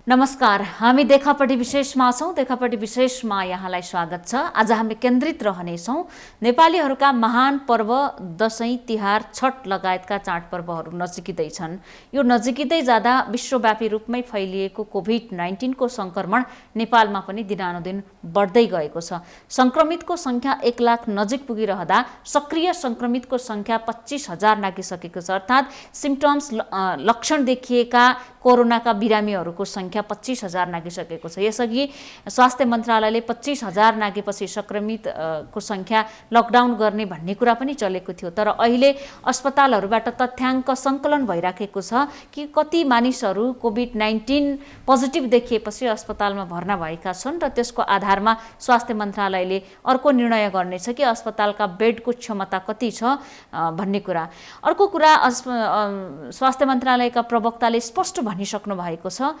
नमस्कार, हामी देखापट्टि विशेषमा छौँ। देखापट्टि विशेषमा यहाँलाई स्वागत छ। आज हामी केन्द्रित रहनेछौँ नेपालीहरूका महान पर्व दशैं, तिहार, छठ लगायतका चाडपर्वहरू नजिकिँदैछन्। यो नजिकिँदै जाँदा विश्वव्यापी रूपमै फैलिएको कोभिड-19 को संक्रमण नेपालमा पनि दिनानुदिन बढ्दै गएको छ। संक्रमितको संख्या 1 लाख नजिक पुगिरहँदा सक्रिय संक्रमितको संख्या 25,000 नागिसकेको छ। अर्थात् सिम्पटम्स लक्षण देखिएका कोरोनाका बिरामीहरूको संख्या 25,000 नागिसकेको छ। यसअघि स्वास्थ्य मन्त्रालयले 25,000 नागेपछि संक्रमितको संख्या लकडाउन गर्ने भन्ने कुरा पनि चलेको थियो। तर अहिले अस्पतालहरूबाट तथ्याङ्क सङ्कलन भइराखेको छ कि कति मानिसहरू कोभिड-19 पोजिटिभ देखिएपछि अस्पतालमा भर्ना भएका छन् र त्यसको आधारमा स्वास्थ्य मन्त्रालयले अर्को निर्णय गर्नेछ कि अस्पतालका बेडको क्षमता कति छ भन्ने कुरा। अर्को कुरा, स्वास्थ्य मन्त्रालयका प्रवक्ताले स्पष्ट भनिसक्नु भएको छ,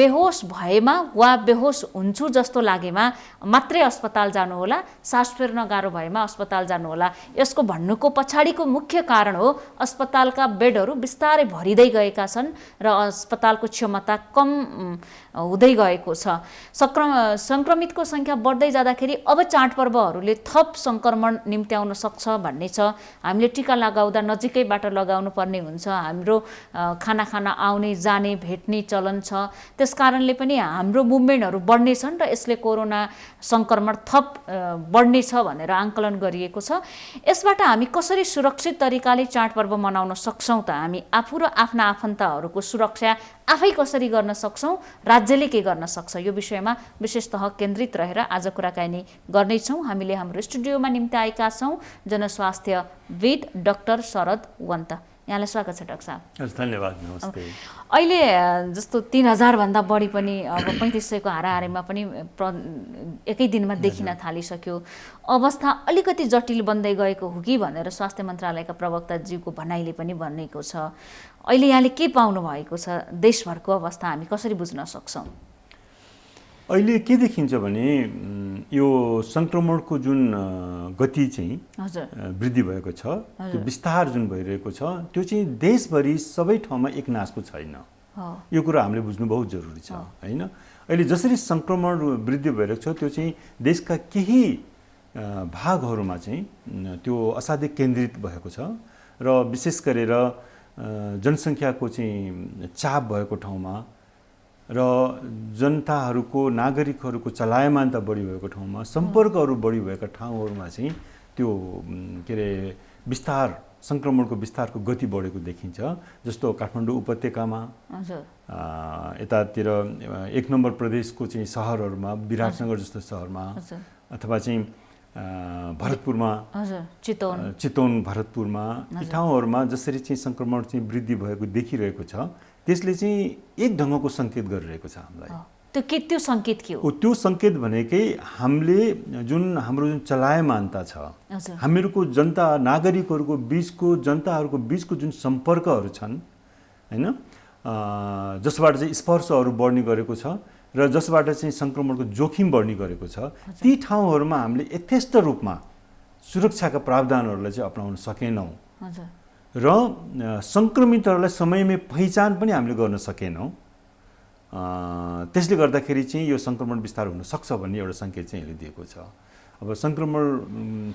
बेहोस भएमा वा बेहोस हुन्छु जस्तो लागेमा मात्रै अस्पताल जानुहोला, सास फेर्न गाह्रो भएमा अस्पताल जानुहोला। यसको भन्नुको पछाडिको मुख्य कारण हो अस्पतालका बेडहरू बिस्तारै भरिँदै गएका छन् र अस्पतालको क्षमता कम हुँदै गएको छ। संक्रमितको संख्या बढ्दै जाँदाखेरि अब चाडपर्वहरूले थप संक्रमण निम्त्याउन सक्छ भन्ने छ। हामीले टिका लगाउँदा नजिकैबाट लगाउनु पर्ने हुन्छ। हाम्रो खाना खान आउने जाने भेट्ने चलन छ। त्यसकारणले पनि हाम्रो मुभमेन्टहरू बढ्नेछन् र यसले कोरोना संक्रमण थप बढ्नेछ भनेर आङ्कलन गरिएको छ। यसबाट हामी कसरी सुरक्षित तरिकाले चाडपर्व मनाउन सक्छौँ त? हामी आफू र आफ्ना आफन्तहरूको सुरक्षा आफै कसरी गर्न सक्छौँ, राज्यले के गर्न सक्छ, यो विषयमा विशेषतः केन्द्रित रहेर आज कुराकानी गर्नेछौँ। हामीले हाम्रो स्टुडियोमा निम्ति आएका छौँ जनस्वास्थ्यविद डाक्टर शरद वन्त। यहाँलाई स्वागत छ डाक्टर साहब। धन्यवाद, नमस्ते। अहिले जस्तो 3,000 भन्दा बढी पनि अब 3500 को हाराहारीमा पनि एकै दिनमा देखिन थालिसक्यो। अवस्था अलिकति जटिल बन्दै गएको हो कि भनेर स्वास्थ्य मन्त्रालयका प्रवक्ताज्यूको भनाइले पनि भनेको छ। अहिले यहाँले के पाउनु भएको छ? देशभरको अवस्था हामी कसरी बुझ्न सक्छौँ? अहिले के देखिन्छ भने यो संक्रमणको जुन गति चाहिँ वृद्धि भएको छ, त्यो विस्तार जुन भइरहेको छ, त्यो चाहिँ देशभरि सबै ठाउँमा एक नासको छैन। यो कुरा हामीले बुझ्नु बहुत जरुरी छ, हैन? अहिले जसरी संक्रमण वृद्धि भइरहेको छ, त्यो चाहिँ देशका केही भागहरूमा चाहिँ त्यो असाध्यै केन्द्रित भएको छ र विशेष गरेर जनसङ्ख्याको चाहिँ चाप भएको ठाउँमा र जनताहरूको, नागरिकहरूको चलायमानता बढी भएको ठाउँमा, सम्पर्कहरू बढी भएका ठाउँहरूमा चाहिँ त्यो के अरे विस्तार, संक्रमणको विस्तारको गति बढेको देखिन्छ। जस्तो काठमाडौँ उपत्यकामा, यतातिर 1 नम्बर प्रदेशको चाहिँ सहरहरूमा, विराटनगर जस्तो सहरमा, अथवा चाहिँ भरतपुरमा, चितवन भरतपुरमा, यी ठाउँहरूमा जसरी चाहिँ संक्रमण चाहिँ वृद्धि भएको देखिरहेको छ, त्यसले चाहिँ एक ढङ्गको सङ्केत गरिरहेको छ हामीलाई। त्यो सङ्केत के हो? त्यो सङ्केत भनेकै हाम्रो जुन चलायमानता छ, हामीहरूको जनता, नागरिकहरूको जनताहरूको बिचको जुन सम्पर्कहरू छन्, हैन, जसबाट चाहिँ स्पर्शहरू बढ्ने गरेको छ र जसबाट चाहिँ संक्रमणको जोखिम बढ्ने गरेको छ, ती ठाउँहरूमा हामीले यथेष्ट रूपमा सुरक्षाका प्रावधानहरूलाई चाहिँ अपनाउन सकेनौँ र संक्रमितहरूलाई समयमै पहिचान पनि हामीले गर्न सकेनौँ। त्यसले गर्दाखेरि चाहिँ यो संक्रमण विस्तार हुन सक्छ भन्ने एउटा सङ्केत चाहिँ यसले दिएको छ। अब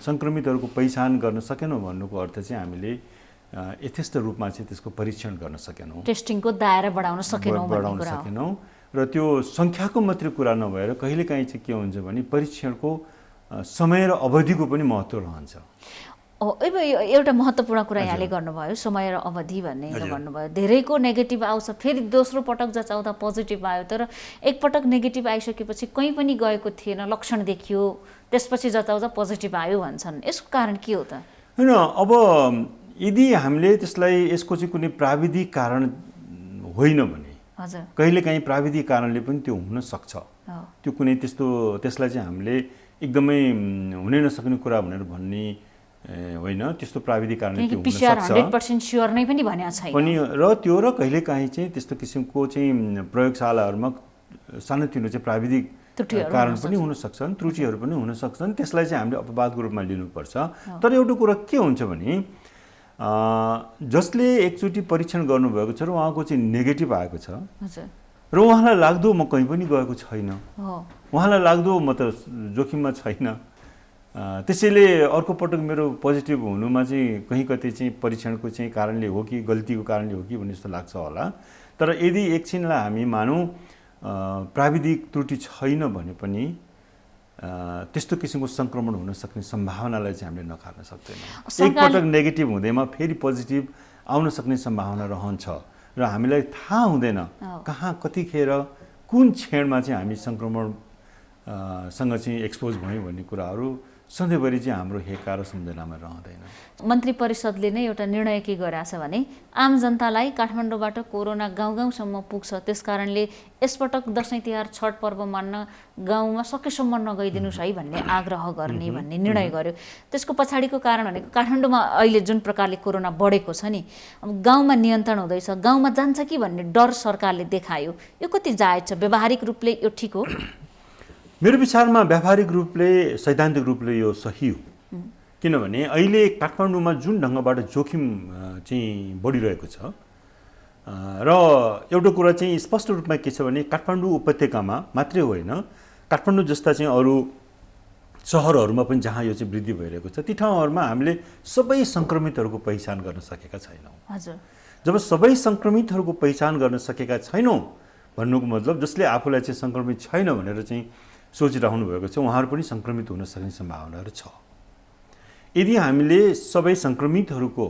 संक्रमितहरूको पहिचान गर्न सकेनौँ भन्नुको अर्थ चाहिँ हामीले यथेष्ट रूपमा चाहिँ त्यसको परीक्षण गर्न सकेनौँ, टेस्टिङको दायरा बढाउन सकेनौँ र त्यो सङ्ख्याको मात्रै कुरा नभएर कहिलेकाहीँ चाहिँ के हुन्छ भने परीक्षणको समय र अवधिको पनि महत्त्व रहन्छ। एउटा महत्त्वपूर्ण कुरा यहाँले गर्नुभयो, समय र अवधि भन्ने भन्नुभयो। धेरैको नेगेटिभ आउँछ, फेरि दोस्रो पटक जचाउँदा पोजिटिभ आयो, तर एकपटक नेगेटिभ आइसकेपछि कहीँ पनि गएको थिएन, लक्षण देखियो, त्यसपछि जचाउँदा पोजिटिभ आयो भन्छन्। यसको कारण के हो त? होइन, अब यदि हामीले त्यसलाई यसको चाहिँ कुनै प्राविधिक कारण होइन भने कहिलेकाहीँ प्राविधिक कारणले पनि त्यो हुन सक्छ। त्यो कुनै त्यसलाई चाहिँ हामीले एकदमै हुनै नसक्ने कुरा भनेर भन्ने होइन। त्यस्तो प्राविधिक कारणले त्यो हुन सक्छ 100% स्योर नै पनि भनेको छैन पनि, र त्यो र कहिलेकाहीँ चाहिँ त्यस्तो किसिमको चाहिँ प्रयोगशालाहरूमा सानोतिनो चाहिँ प्राविधिक कारण पनि हुन सक्छन्, त्रुटिहरू पनि हुन सक्छन्। त्यसलाई चाहिँ हामीले अपवादको रूपमा लिनुपर्छ। तर एउटा कुरा के हुन्छ भने जसले एकचोटि परीक्षण गर्नुभएको छ र उहाँको चाहिँ नेगेटिभ आएको छ, र उहाँलाई लाग्दो म कहीँ पनि गएको छैन, हो उहाँलाई लाग्दो म त जोखिममा छैन। त्यसैले अर्को पटक मेरो पोजिटिभ हुनुमा चाहिँ कहीँ कतै चाहिँ परीक्षणको चाहिँ कारणले हो कि गल्तीको कारणले हो कि भन्ने जस्तो लाग्छ होला। तर यदि एकछिनलाई हामी मानौँ प्राविधिक त्रुटि छैन भने पनि त्यस्तो किसिमको सङ्क्रमण हुन सक्ने सम्भावनालाई चाहिँ हामीले नकार्न सक्दैनौँ। एकपटक नेगेटिभ हुँदैमा फेरि पोजिटिभ आउन सक्ने सम्भावना रहन्छ र हामीलाई थाहा हुँदैन कहाँ कतिखेर कुन क्षणमा चाहिँ हामी सङ्क्रमणसँग चाहिँ एक्सपोज भयौँ भन्ने कुराहरू सधैँभरि चाहिँ हाम्रो हेका र सम्झनामा रहँदैन। मन्त्री परिषदले नै एउटा निर्णय के गरेछ भने आम जनतालाई काठमाडौँबाट कोरोना गाउँ गाउँसम्म पुग्छ, त्यसकारणले यसपटक दसैँ तिहार छठ पर्व मान्न गाउँमा सकेसम्म नगइदिनुहोस् है भन्ने आग्रह गर्ने भन्ने निर्णय गर्यो। त्यसको पछाडिको कारण भनेको काठमाडौँमा अहिले जुन प्रकारले कोरोना बढेको छ नि, अब गाउँमा नियन्त्रण हुँदैछ, गाउँमा जान्छ कि भन्ने डर सरकारले देखायो। यो कति जायज छ? व्यावहारिक रूपले यो ठिक हो? मेरो विचारमा व्यावहारिक रूपले सैद्धान्तिक रूपले यो सही हो। किनभने अहिले काठमाडौँमा जुन ढङ्गबाट जोखिम चाहिँ बढिरहेको छ र एउटा कुरा चाहिँ स्पष्ट रूपमा के छ भने काठमाडौँ उपत्यकामा मात्रै होइन, काठमाडौँ जस्ता चाहिँ अरू सहरहरूमा पनि जहाँ यो चाहिँ वृद्धि भइरहेको छ ती ठाउँहरूमा हामीले सबै सङ्क्रमितहरूको पहिचान गर्न सकेका छैनौँ। हजुर, जब सबै सङ्क्रमितहरूको पहिचान गर्न सकेका छैनौँ भन्नुको मतलब जसले आफूलाई चाहिँ सङ्क्रमित छैन भनेर चाहिँ सोचिरहनु भएको छ उहाँहरू पनि सङ्क्रमित हुन सक्ने सम्भावनाहरू छ। यदि हामीले सबै सङ्क्रमितहरूको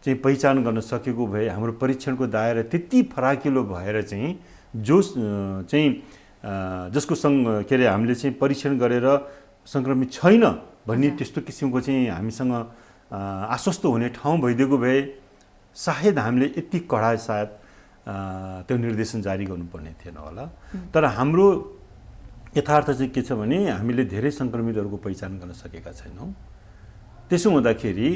चाहिँ पहिचान गर्न सकेको भए हाम्रो परीक्षणको दायरा त्यति फराकिलो भएर चाहिँ जो चाहिँ जसको के अरे हामीले चाहिँ परीक्षण गरेर सङ्क्रमित छैन भन्ने त्यस्तो किसिमको चाहिँ हामीसँग आश्वस्त हुने ठाउँ भइदिएको भए सायद हामीले यति कडा सायद त्यो निर्देशन जारी गर्नुपर्ने थिएन होला। तर हाम्रो यथार्थ चाहिँ के छ भने हामीले धेरै सङ्क्रमितहरूको पहिचान गर्न सकेका छैनौँ। त्यसो हुँदाखेरि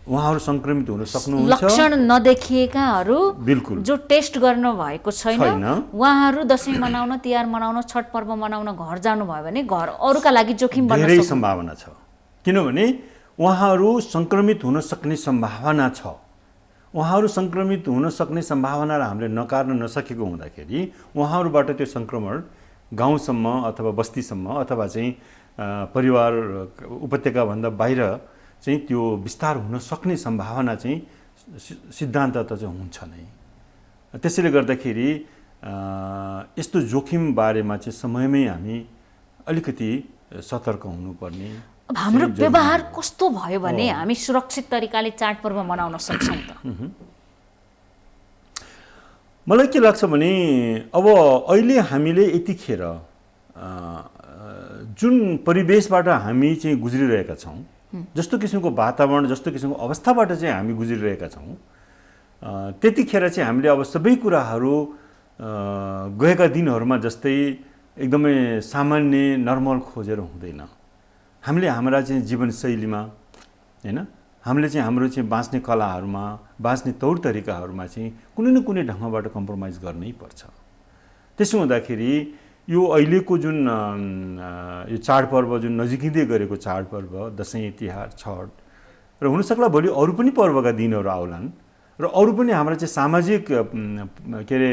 उहाँहरू सङ्क्रमित हुन सक्नुहुन्छ। लक्षण नदेखिएकाहरू बिल्कुल जो टेस्ट गर्नु भएको छैन उहाँहरू दसैँ मनाउन, तिहार मनाउन, छठ पर्व मनाउन घर जानुभयो भने घर अरूका लागि जोखिम बन्न धेरै सम्भावना छ। किनभने उहाँहरू सङ्क्रमित हुन सक्ने सम्भावना छ। उहाँहरू सङ्क्रमित हुन सक्ने सम्भावनालाई हामीले नकार्न नसकेको हुँदाखेरि उहाँहरूबाट त्यो सङ्क्रमण गाउँसम्म अथवा बस्तीसम्म अथवा चाहिँ परिवार उपत्यकाभन्दा बाहिर चाहिँ त्यो विस्तार हुन सक्ने सम्भावना चाहिँ सिद्धान्ततः चाहिँ हुन्छ नै। त्यसैले गर्दाखेरि यस्तो जोखिम बारेमा चाहिँ समयमै हामी अलिकति सतर्क हुनुपर्ने। अब हाम्रो व्यवहार कस्तो भयो भने हामी सुरक्षित तरिकाले चाडपर्व मनाउन सक्छौँ त? मलाई के लाग्छ भने अब अहिले हामीले यतिखेर जुन परिवेशबाट हामी चाहिँ गुज्रिरहेका छौँ, जस्तो किसिमको वातावरण, जस्तो किसिमको अवस्थाबाट चाहिँ हामी गुज्रिरहेका छौँ, त्यतिखेर चाहिँ हामीले अब सबै कुराहरू गएका दिनहरूमा जस्तै एकदमै सामान्य नर्मल खोजेर हुँदैन। हामीले हाम्रा चाहिँ जीवनशैलीमा हैन, हामीले चाहिँ हाम्रो चाहिँ बाँच्ने कलाहरूमा, बाँच्ने तौर तरिकाहरूमा चाहिँ कुनै न कुनै ढङ्गबाट कम्प्रोमाइज गर्नै पर्छ। त्यसो हुँदाखेरि यो अहिलेको जुन यो चाडपर्व जुन नजिकिँदै गरेको चाडपर्व दसैँ तिहार छठ र हुनसक्ला भोलि अरू पनि पर्वका दिनहरू आउलान् र अरू पनि हाम्रा चाहिँ सामाजिक के अरे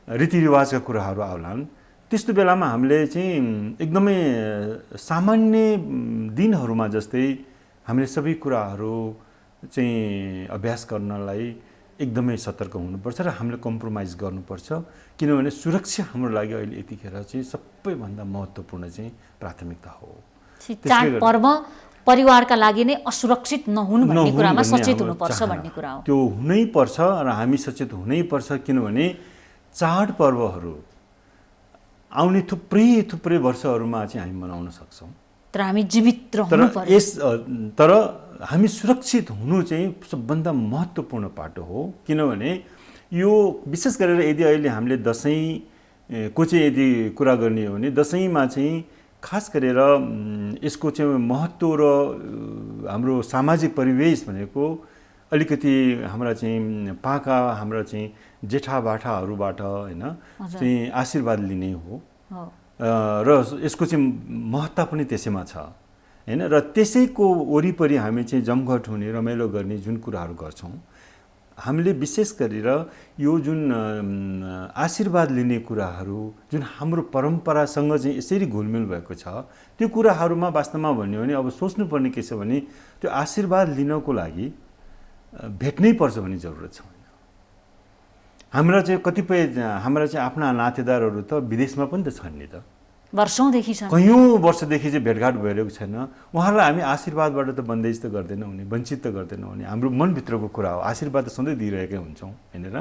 रीतिरिवाजका कुराहरू आउलान्। त्यस्तो बेलामा हामीले चाहिँ एकदमै सामान्य दिनहरूमा जस्तै हामीले सबै कुराहरू चाहिँ अभ्यास गर्नलाई एकदमै सतर्क हुनुपर्छ र हामीले कम्प्रोमाइज गर्नुपर्छ। किनभने सुरक्षा हाम्रो लागि अहिले यतिखेर चाहिँ सबैभन्दा महत्त्वपूर्ण चाहिँ प्राथमिकता हो। चाडपर्व परिवारका लागि नै असुरक्षित नहुनु भन्ने कुरामा सचेत हुनुपर्छ भन्ने कुरा हो। त्यो हुनैपर्छ र हामी सचेत हुनैपर्छ। किनभने चाडपर्वहरू आउने थुप्रै वर्षहरूमा चाहिँ हामी मनाउन सक्छौँ, तर हामी जीवित रहनु पर्यो। तर हामी सुरक्षित हुनु चाहिँ सबभन्दा महत्त्वपूर्ण पाटो हो। किनभने यो विशेष गरेर यदि अहिले हामीले दसैँको चाहिँ यदि कुरा गर्ने हो भने दसैँमा चाहिँ खास गरेर यसको चाहिँ महत्त्व र हाम्रो सामाजिक परिवेश भनेको अलिकति हाम्रा चाहिँ पाका हाम्रा चाहिँ जेठाबाठाहरूबाट हैन चाहिँ आशीर्वाद लिने हो र यसको चाहिँ महत्त्व पनि त्यसैमा छ हैन। र त्यसैको वरिपरि हामी चाहिँ जमघट हुने, रमाइलो गर्ने जुन कुराहरू गर्छौँ, हामीले विशेष गरेर यो जुन आशीर्वाद लिने कुराहरू जुन हाम्रो परम्परासँग चाहिँ यसरी घुलमिल भएको छ त्यो कुराहरूमा वास्तवमा भन्यो भने अब सोच्नुपर्ने के छ भने त्यो आशीर्वाद लिनको लागि भेट्नै पर्छ भन्ने जरुरत छैन। हाम्रा चाहिँ कतिपय हाम्रा चाहिँ आफ्ना नातेदारहरू त विदेशमा पनि त छन् नि त, वर्षौंदेखि छन्, कयौं वर्षदेखि चाहिँ भेटघाट भइरहेको छैन। उहाँहरूलाई हामी आशीर्वादबाट त बन्देज त गर्दैनौँ नि, वञ्चित त गर्दैनौँ नि, हाम्रो मनभित्रको कुरा हो। आशीर्वाद त सधैँ दिइरहेकै हुन्छौँ हैन र।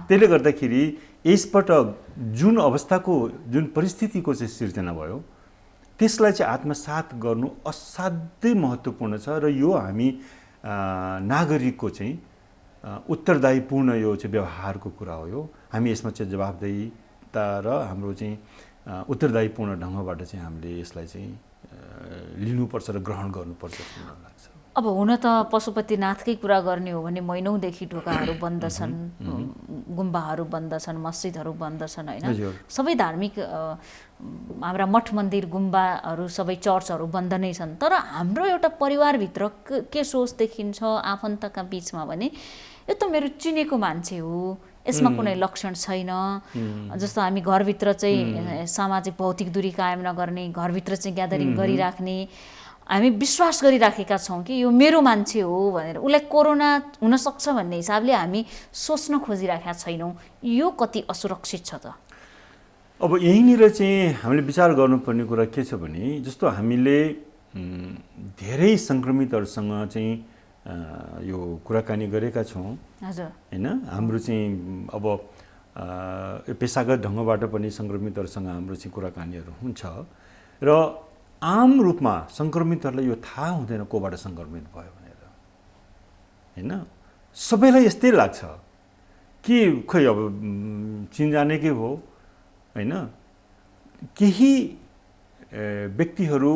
त्यसले गर्दाखेरि यसपटक जुन अवस्थाको जुन परिस्थितिको चाहिँ सिर्जना भयो त्यसलाई चाहिँ आत्मसात गर्नु असाध्यै महत्त्वपूर्ण छ र यो हामी नागरिकको चाहिँ उत्तरदायीपूर्ण यो चाहिँ व्यवहारको कुरा हो। यो हामी यसमा चाहिँ जवाफदेहीता र हाम्रो चाहिँ उत्तरदायीपूर्ण ढङ्गबाट चाहिँ हामीले यसलाई चाहिँ लिनुपर्छ र ग्रहण गर्नुपर्छ जस्तो मलाई लाग्छ। अब हुन त पशुपतिनाथकै कुरा गर्ने हो भने महिनौदेखि ढोकाहरू बन्द छन्, गुम्बाहरू बन्द छन्, मस्जिदहरू बन्द छन् हैन। सबै धार्मिक हाम्रा मठ मन्दिर गुम्बाहरू सबै चर्चहरू बन्द नै छन्। तर हाम्रो एउटा परिवारभित्र के सोच देखिन्छ आफन्तका बीचमा भने यो त मेरो चिनेको मान्छे हो, यसमा कुनै लक्षण छैन। जस्तो हामी घरभित्र चाहिँ सामाजिक भौतिक दूरी कायम नगर्ने, घरभित्र चाहिँ ग्यादरिङ गरिराख्ने, हामी विश्वास गरिराखेका छौँ कि यो मेरो मान्छे हो भनेर, उसलाई कोरोना हुनसक्छ भन्ने हिसाबले हामी सोच्न खोजिराखेका छैनौँ। यो कति असुरक्षित छ त? अब यहीँनिर चाहिँ हामीले विचार गर्नुपर्ने कुरा के छ भने जस्तो हामीले धेरै सङ्क्रमितहरूसँग चाहिँ यो कुराकानी गरेका छौँ हैन। हाम्रो चाहिँ अब पेसागत ढङ्गबाट पनि सङ्क्रमितहरूसँग हाम्रो चाहिँ कुराकानीहरू हुन्छ र आम रूपमा सङ्क्रमितहरूलाई यो थाहा हुँदैन कोबाट सङ्क्रमित भयो भनेर हैन। सबैलाई यस्तै लाग्छ कि खै अब चिनजानेकै हो हैन। केही व्यक्तिहरू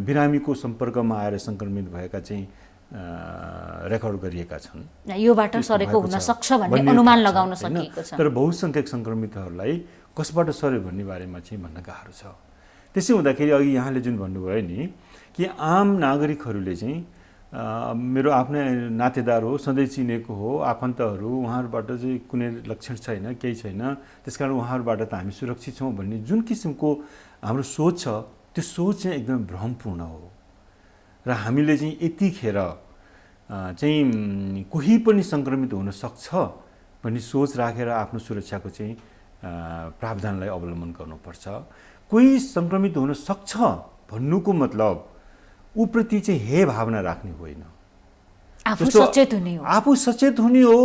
बिरामीको सम्पर्कमा आएर सङ्क्रमित भएका चाहिँ रेकर्ड गरिएका छन्, योबाट सरेको हुन सक्छ भन्ने अनुमान लगाउन सकिएको छ। तर बहुसङ्ख्यक सङ्क्रमितहरूलाई कसबाट सर्यो भन्ने बारेमा चाहिँ भन्न गाह्रो छ। त्यसै हुँदाखेरि अघि यहाँले जुन भन्नुभयो नि कि आम नागरिकहरूले चाहिँ मेरो आफ्नै नातेदार हो, सधैँ चिनेको हो, आफन्तहरू, उहाँहरूबाट चाहिँ कुनै लक्षण छैन, केही छैन, त्यसकारण उहाँहरूबाट त हामी सुरक्षित छौँ भन्ने जुन किसिमको हाम्रो सोच छ त्यो सोच चाहिँ एकदम भ्रमपूर्ण हो। र हामीले चाहिँ यतिखेर चाहिँ कोही पनि सङ्क्रमित हुन सक्छ भन्ने सोच राखेर आफ्नो सुरक्षाको चाहिँ प्रावधानलाई अवलम्बन गर्नुपर्छ। कोही सङ्क्रमित हुन सक्छ भन्नुको मतलब उप्रति चाहिँ हे भावना राख्ने होइन, आफू सचेत हुने हो। आफू सचेत हुने हो।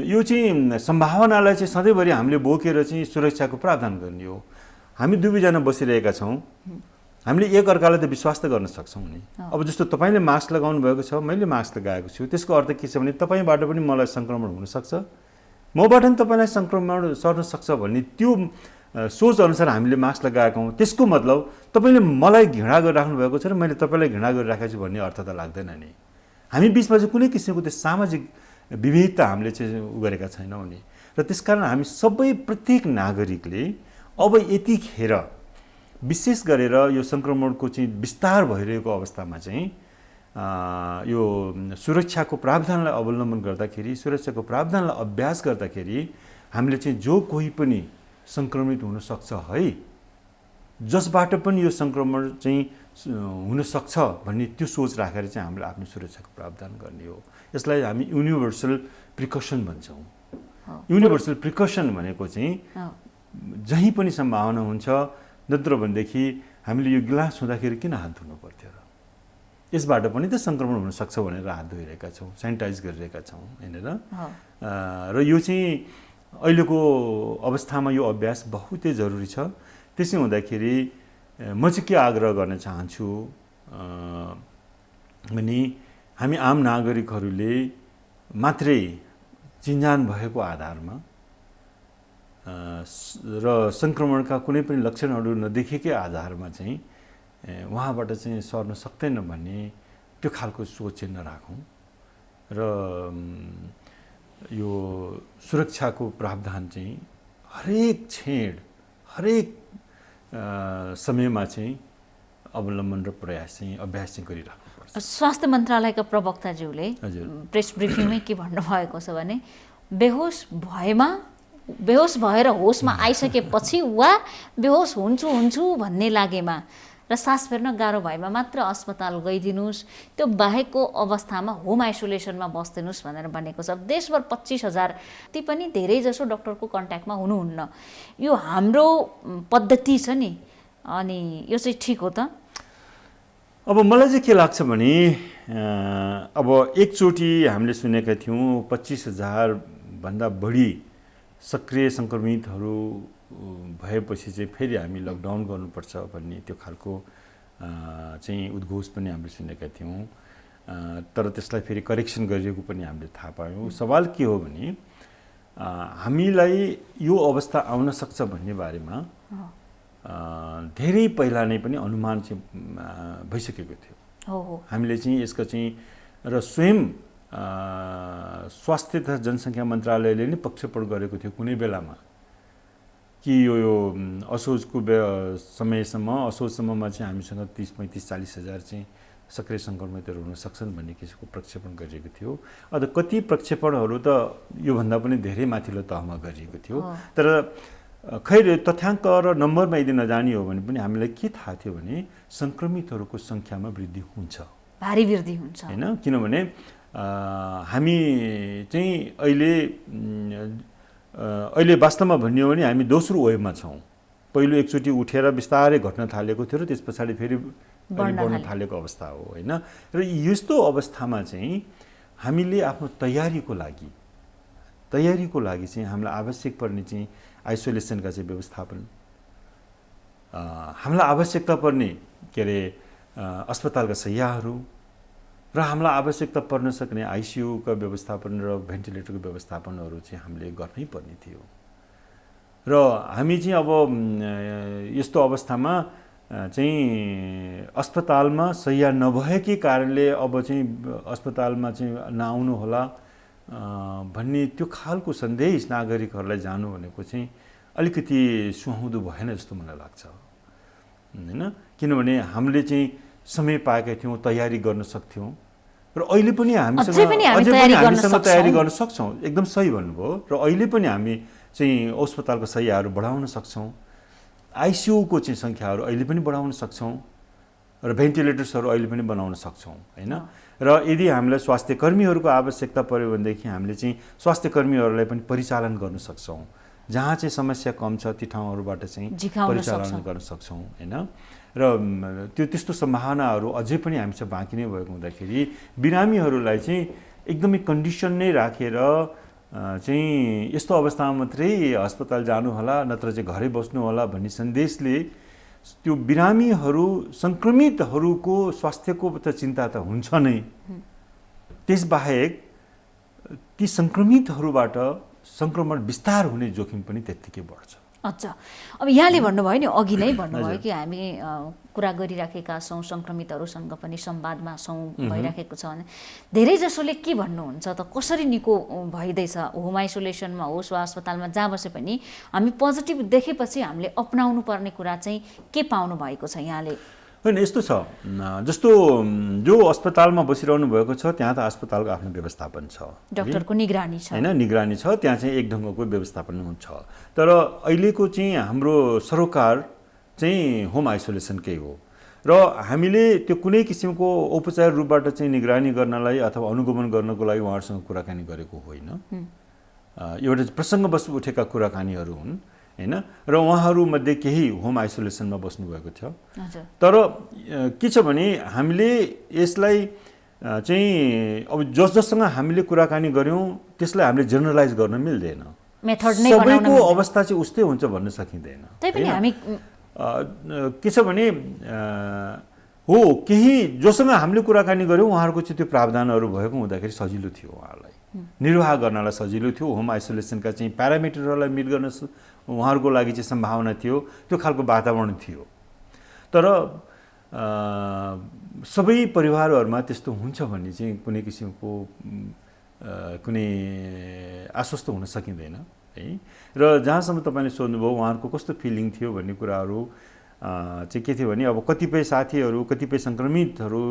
यो चाहिँ सम्भावनालाई चाहिँ सधैँभरि हामीले बोकेर चाहिँ सुरक्षाको प्रावधान गर्ने हो। हामी दुवैजना बसिरहेका छौँ, हामीले एक अर्कालाई त विश्वास त गर्न सक्छौँ नि। अब जस्तो तपाईँले मास्क लगाउनु भएको छ, मैले मास्क लगाएको छु, त्यसको अर्थ के छ भने तपाईँबाट पनि मलाई सङ्क्रमण हुनसक्छ, मबाट पनि तपाईँलाई सङ्क्रमण सर्न सक्छ भन्ने त्यो सोच अनुसार हामीले मास्क लगाएका हौँ। त्यसको मतलब तपाईँले मलाई घृणा गरिराख्नु भएको छ र मैले तपाईँलाई घृणा गरिराखेको छु भन्ने अर्थ त लाग्दैन नि। हामी बिचमा चाहिँ कुनै किसिमको त्यो सामाजिक विभेदता हामीले चाहिँ गरेका छैनौँ नि। र त्यसकारण हामी सबै प्रत्येक नागरिकले अब यतिखेर विशेष गरेर यो सङ्क्रमणको चाहिँ विस्तार भइरहेको अवस्थामा चाहिँ यो सुरक्षाको प्रावधानलाई अवलम्बन गर्दाखेरि, सुरक्षाको प्रावधानलाई अभ्यास गर्दाखेरि हामीले चाहिँ जो कोही पनि सङ्क्रमित हुन सक्छ है, जसबाट पनि यो सङ्क्रमण चाहिँ हुन सक्छ भन्ने त्यो सोच राखेर चाहिँ हामीले आफ्नो सुरक्षाको प्रावधान गर्ने हो। यसलाई हामी युनिभर्सल प्रिकसन भन्छौँ। युनिभर्सल प्रिकसन भनेको चाहिँ जहीँ पनि सम्भावना हुन्छ, नत्र भनेदेखि हामीले यो गिलास छुँदाखेरि किन हात धुनु पर्थ्यो र, यसबाट पनि त सङ्क्रमण हुन सक्छ भनेर हात धोइरहेका छौँ, सेनिटाइज गरिरहेका छौँ हैन र। र यो चाहिँ अहिलेको अवस्थामा यो अभ्यास बहुतै जरुरी छ। त्यसै हुँदाखेरि म चाहिँ के आग्रह गर्न चाहन्छु भने हामी आम नागरिकहरूले मात्रै चिन्जान भएको आधारमा र सङ्क्रमणका कुनै पनि लक्षणहरू नदेखेकै आधारमा चाहिँ उहाँबाट चाहिँ सर्न सक्दैन भन्ने त्यो खालको सोच चाहिँ नराखौँ र यो सुरक्षाको प्रावधान चाहिँ हरेक क्षण हरेक समयमा चाहिँ अवलम्बन र प्रयास चाहिँ अभ्यास चाहिँ गरिराख्नु। पर्छ। स्वास्थ्य मन्त्रालयका प्रवक्ताज्यूले प्रेस ब्रिफिङमै के भन्नुभएको छ भने बेहोस भएर होसमा आइसकेपछि वा बेहोस हुन्छु भन्ने लागेमा र सास फेर्न गाह्रो भएमा मात्र अस्पताल गइदिनुहोस्, त्यो बाहेकको अवस्थामा होम आइसोलेसनमा बस्दिनुहोस् भनेर भनेको छ। देशभर 25,000 ती पनि धेरैजसो डक्टरको कन्ट्याक्टमा हुनुहुन्न। यो हाम्रो पद्धति छ नि, अनि यो चाहिँ ठिक हो त? अब मलाई चाहिँ के लाग्छ भने अब एकचोटि हामीले सुनेका थियौँ 25,000 भन्दा बढी सक्रिय सङ्क्रमितहरू भएपछि चाहिँ फेरि हामी लकडाउन गर्नुपर्छ भन्ने त्यो खालको चाहिँ उद्घोष पनि हामीले सुनेका थियौँ। तर त्यसलाई फेरि करेक्सन गरिएको पनि हामीले थाहा पायौँ। सवाल के हो भने हामीलाई यो अवस्था आउन सक्छ भन्ने बारेमा धेरै पहिला नै पनि अनुमान चाहिँ भइसकेको थियो। हामीले चाहिँ यसको चाहिँ र स्वयं स्वास्थ्य तथा जनसङ्ख्या मन्त्रालयले नै प्रक्षेपण गरेको थियो कुनै बेलामा कि यो असोजको असोजसम्ममा चाहिँ हामीसँग 30-35-40,000 चाहिँ सक्रिय सङ्क्रमितहरू हुन सक्छन् भन्ने किसिमको प्रक्षेपण गरिएको थियो। अझ कति प्रक्षेपणहरू त योभन्दा पनि धेरै माथिल्लो तहमा गरिएको थियो। तर खैर तथ्याङ्क र नम्बरमा यदि नजाने हो भने पनि हामीलाई के थाहा थियो भने सङ्क्रमितहरूको सङ्ख्यामा वृद्धि हुन्छ, भारी वृद्धि हुन्छ होइन। किनभने हामी चाहिँ अहिले वास्तवमा भन्ने हो भने हामी दोस्रो वेभमा छौँ। पहिलो एकचोटि उठेर बिस्तारै घट्न थालेको थियो र त्यस पछाडि फेरि बढ्न थालेको अवस्था हो, होइन। र यस्तो अवस्थामा चाहिँ हामीले आफ्नो तयारीको लागि चाहिँ हामीलाई आवश्यक पर्ने चाहिँ आइसोलेसनका चाहिँ व्यवस्थापन, हामीलाई आवश्यकता पर्ने के अरे अस्पतालका शय्याहरू र हामीलाई आवश्यकता पर्न सक्ने आइसियुका व्यवस्थापन र भेन्टिलेटरको व्यवस्थापनहरू चाहिँ हामीले गर्नै पर्ने थियो। र हामी चाहिँ अब यस्तो अवस्थामा चाहिँ अस्पतालमा शय्या नभएकै कारणले अब चाहिँ अस्पतालमा चाहिँ नआउनु होला भन्ने त्यो खालको सन्देश नागरिकहरूलाई जानु भनेको चाहिँ अलिकति सुहाउँदो भएन जस्तो मलाई लाग्छ, होइन। किनभने हामीले चाहिँ समय पाएका थियौँ, तयारी गर्न सक्थ्यौँ र अहिले पनि हामीसँग तयारी गर्न सक्छौँ। एकदम सही भन्नुभयो। र अहिले पनि हामी चाहिँ अस्पतालको शय्याहरू बढाउन सक्छौँ, आइसियुको चाहिँ सङ्ख्याहरू अहिले पनि बढाउन सक्छौँ र भेन्टिलेटर्सहरू अहिले पनि बनाउन सक्छौँ, होइन। र यदि हामीलाई स्वास्थ्य कर्मीहरूको आवश्यकता पऱ्यो भनेदेखि हामीले चाहिँ स्वास्थ्य कर्मीहरूलाई पनि परिचालन गर्न सक्छौँ। जहाँ चाहिँ समस्या कम छ ती ठाउँहरूबाट चाहिँ परिचालन गर्न सक्छौँ, होइन। र त्यस्तो सम्भावनाहरू अझै पनि हामीसँग बाँकी नै भएको हुँदाखेरि बिरामीहरूलाई चाहिँ एकदमै कन्डिसन नै राखेर चाहिँ यस्तो अवस्थामा मात्रै अस्पताल जानु होला, नत्र चाहिँ घरै बस्नु होला भन्ने सन्देशले त्यो बिरामीहरू सङ्क्रमितहरूको स्वास्थ्यको त चिन्ता त हुन्छ नै, त्यसबाहेक ती सङ्क्रमितहरूबाट सङ्क्रमण विस्तार हुने जोखिम पनि त्यत्तिकै बढ्छ। अच्छा, अब यहाँले भन्नुभयो नि, अघि नै भन्नुभयो कि हामी कुरा गरिराखेका छौँ, सङ्क्रमितहरूसँग पनि संवादमा छौँ, भइराखेको छ भने धेरैजसोले के भन्नुहुन्छ त, कसरी निको भइँदैछ होम आइसोलेसनमा होस् वा अस्पतालमा जहाँ बसे पनि हामी पोजिटिभ देखेपछि हामीले अपनाउनु पर्ने कुरा चाहिँ के पाउनु भएको छ यहाँले? होइन, यस्तो छ, जस्तो जो अस्पतालमा बसिरहनु भएको छ त्यहाँ त अस्पतालको आफ्नो व्यवस्थापन छ, डाक्टरको निगरानी छ, होइन, निगरानी छ, त्यहाँ चाहिँ एक ढङ्गको व्यवस्थापन हुन्छ। तर अहिलेको चाहिँ हाम्रो सरोकार चाहिँ होम आइसोलेसनकै हो र हामीले त्यो कुनै किसिमको औपचारिक रूपबाट चाहिँ निगरानी गर्नलाई अथवा अनुगमन गर्नको लागि उहाँहरूसँग कुराकानी गरेको होइन। एउटा प्रसङ्गवश उठेका कुराकानीहरू हुन्, होइन। र उहाँहरूमध्ये केही होम आइसोलेसनमा बस्नुभएको छ। तर के छ भने हामीले यसलाई चाहिँ अब जससँग हामीले कुराकानी गऱ्यौँ त्यसलाई हामीले जेनरलाइज गर्न मिल्दैन, सबैको अवस्था चाहिँ उस्तै हुन्छ भन्न सकिँदैन। के छ भने हो, केही जोसँग हामीले कुराकानी गऱ्यौँ उहाँहरूको चाहिँ त्यो प्रावधानहरू भएको हुँदाखेरि सजिलो थियो, उहाँहरूलाई निर्वाह गर्नलाई सजिलो थियो। होम आइसोलेसनका चाहिँ प्यारामिटरहरूलाई मिट गर्न उहाँहरूको लागि चाहिँ सम्भावना थियो, त्यो खालको वातावरण थियो। तर सबै परिवारहरूमा त्यस्तो हुन्छ भन्ने चाहिँ कुनै किसिमको कुनै आश्वस्त हुन सकिँदैन, है। र जहाँसम्म तपाईँले सोध्नुभयो उहाँहरूको कस्तो फिलिङ थियो भन्ने कुराहरू चाहिँ के थियो भने अब कतिपय साथीहरू, कतिपय सङ्क्रमितहरू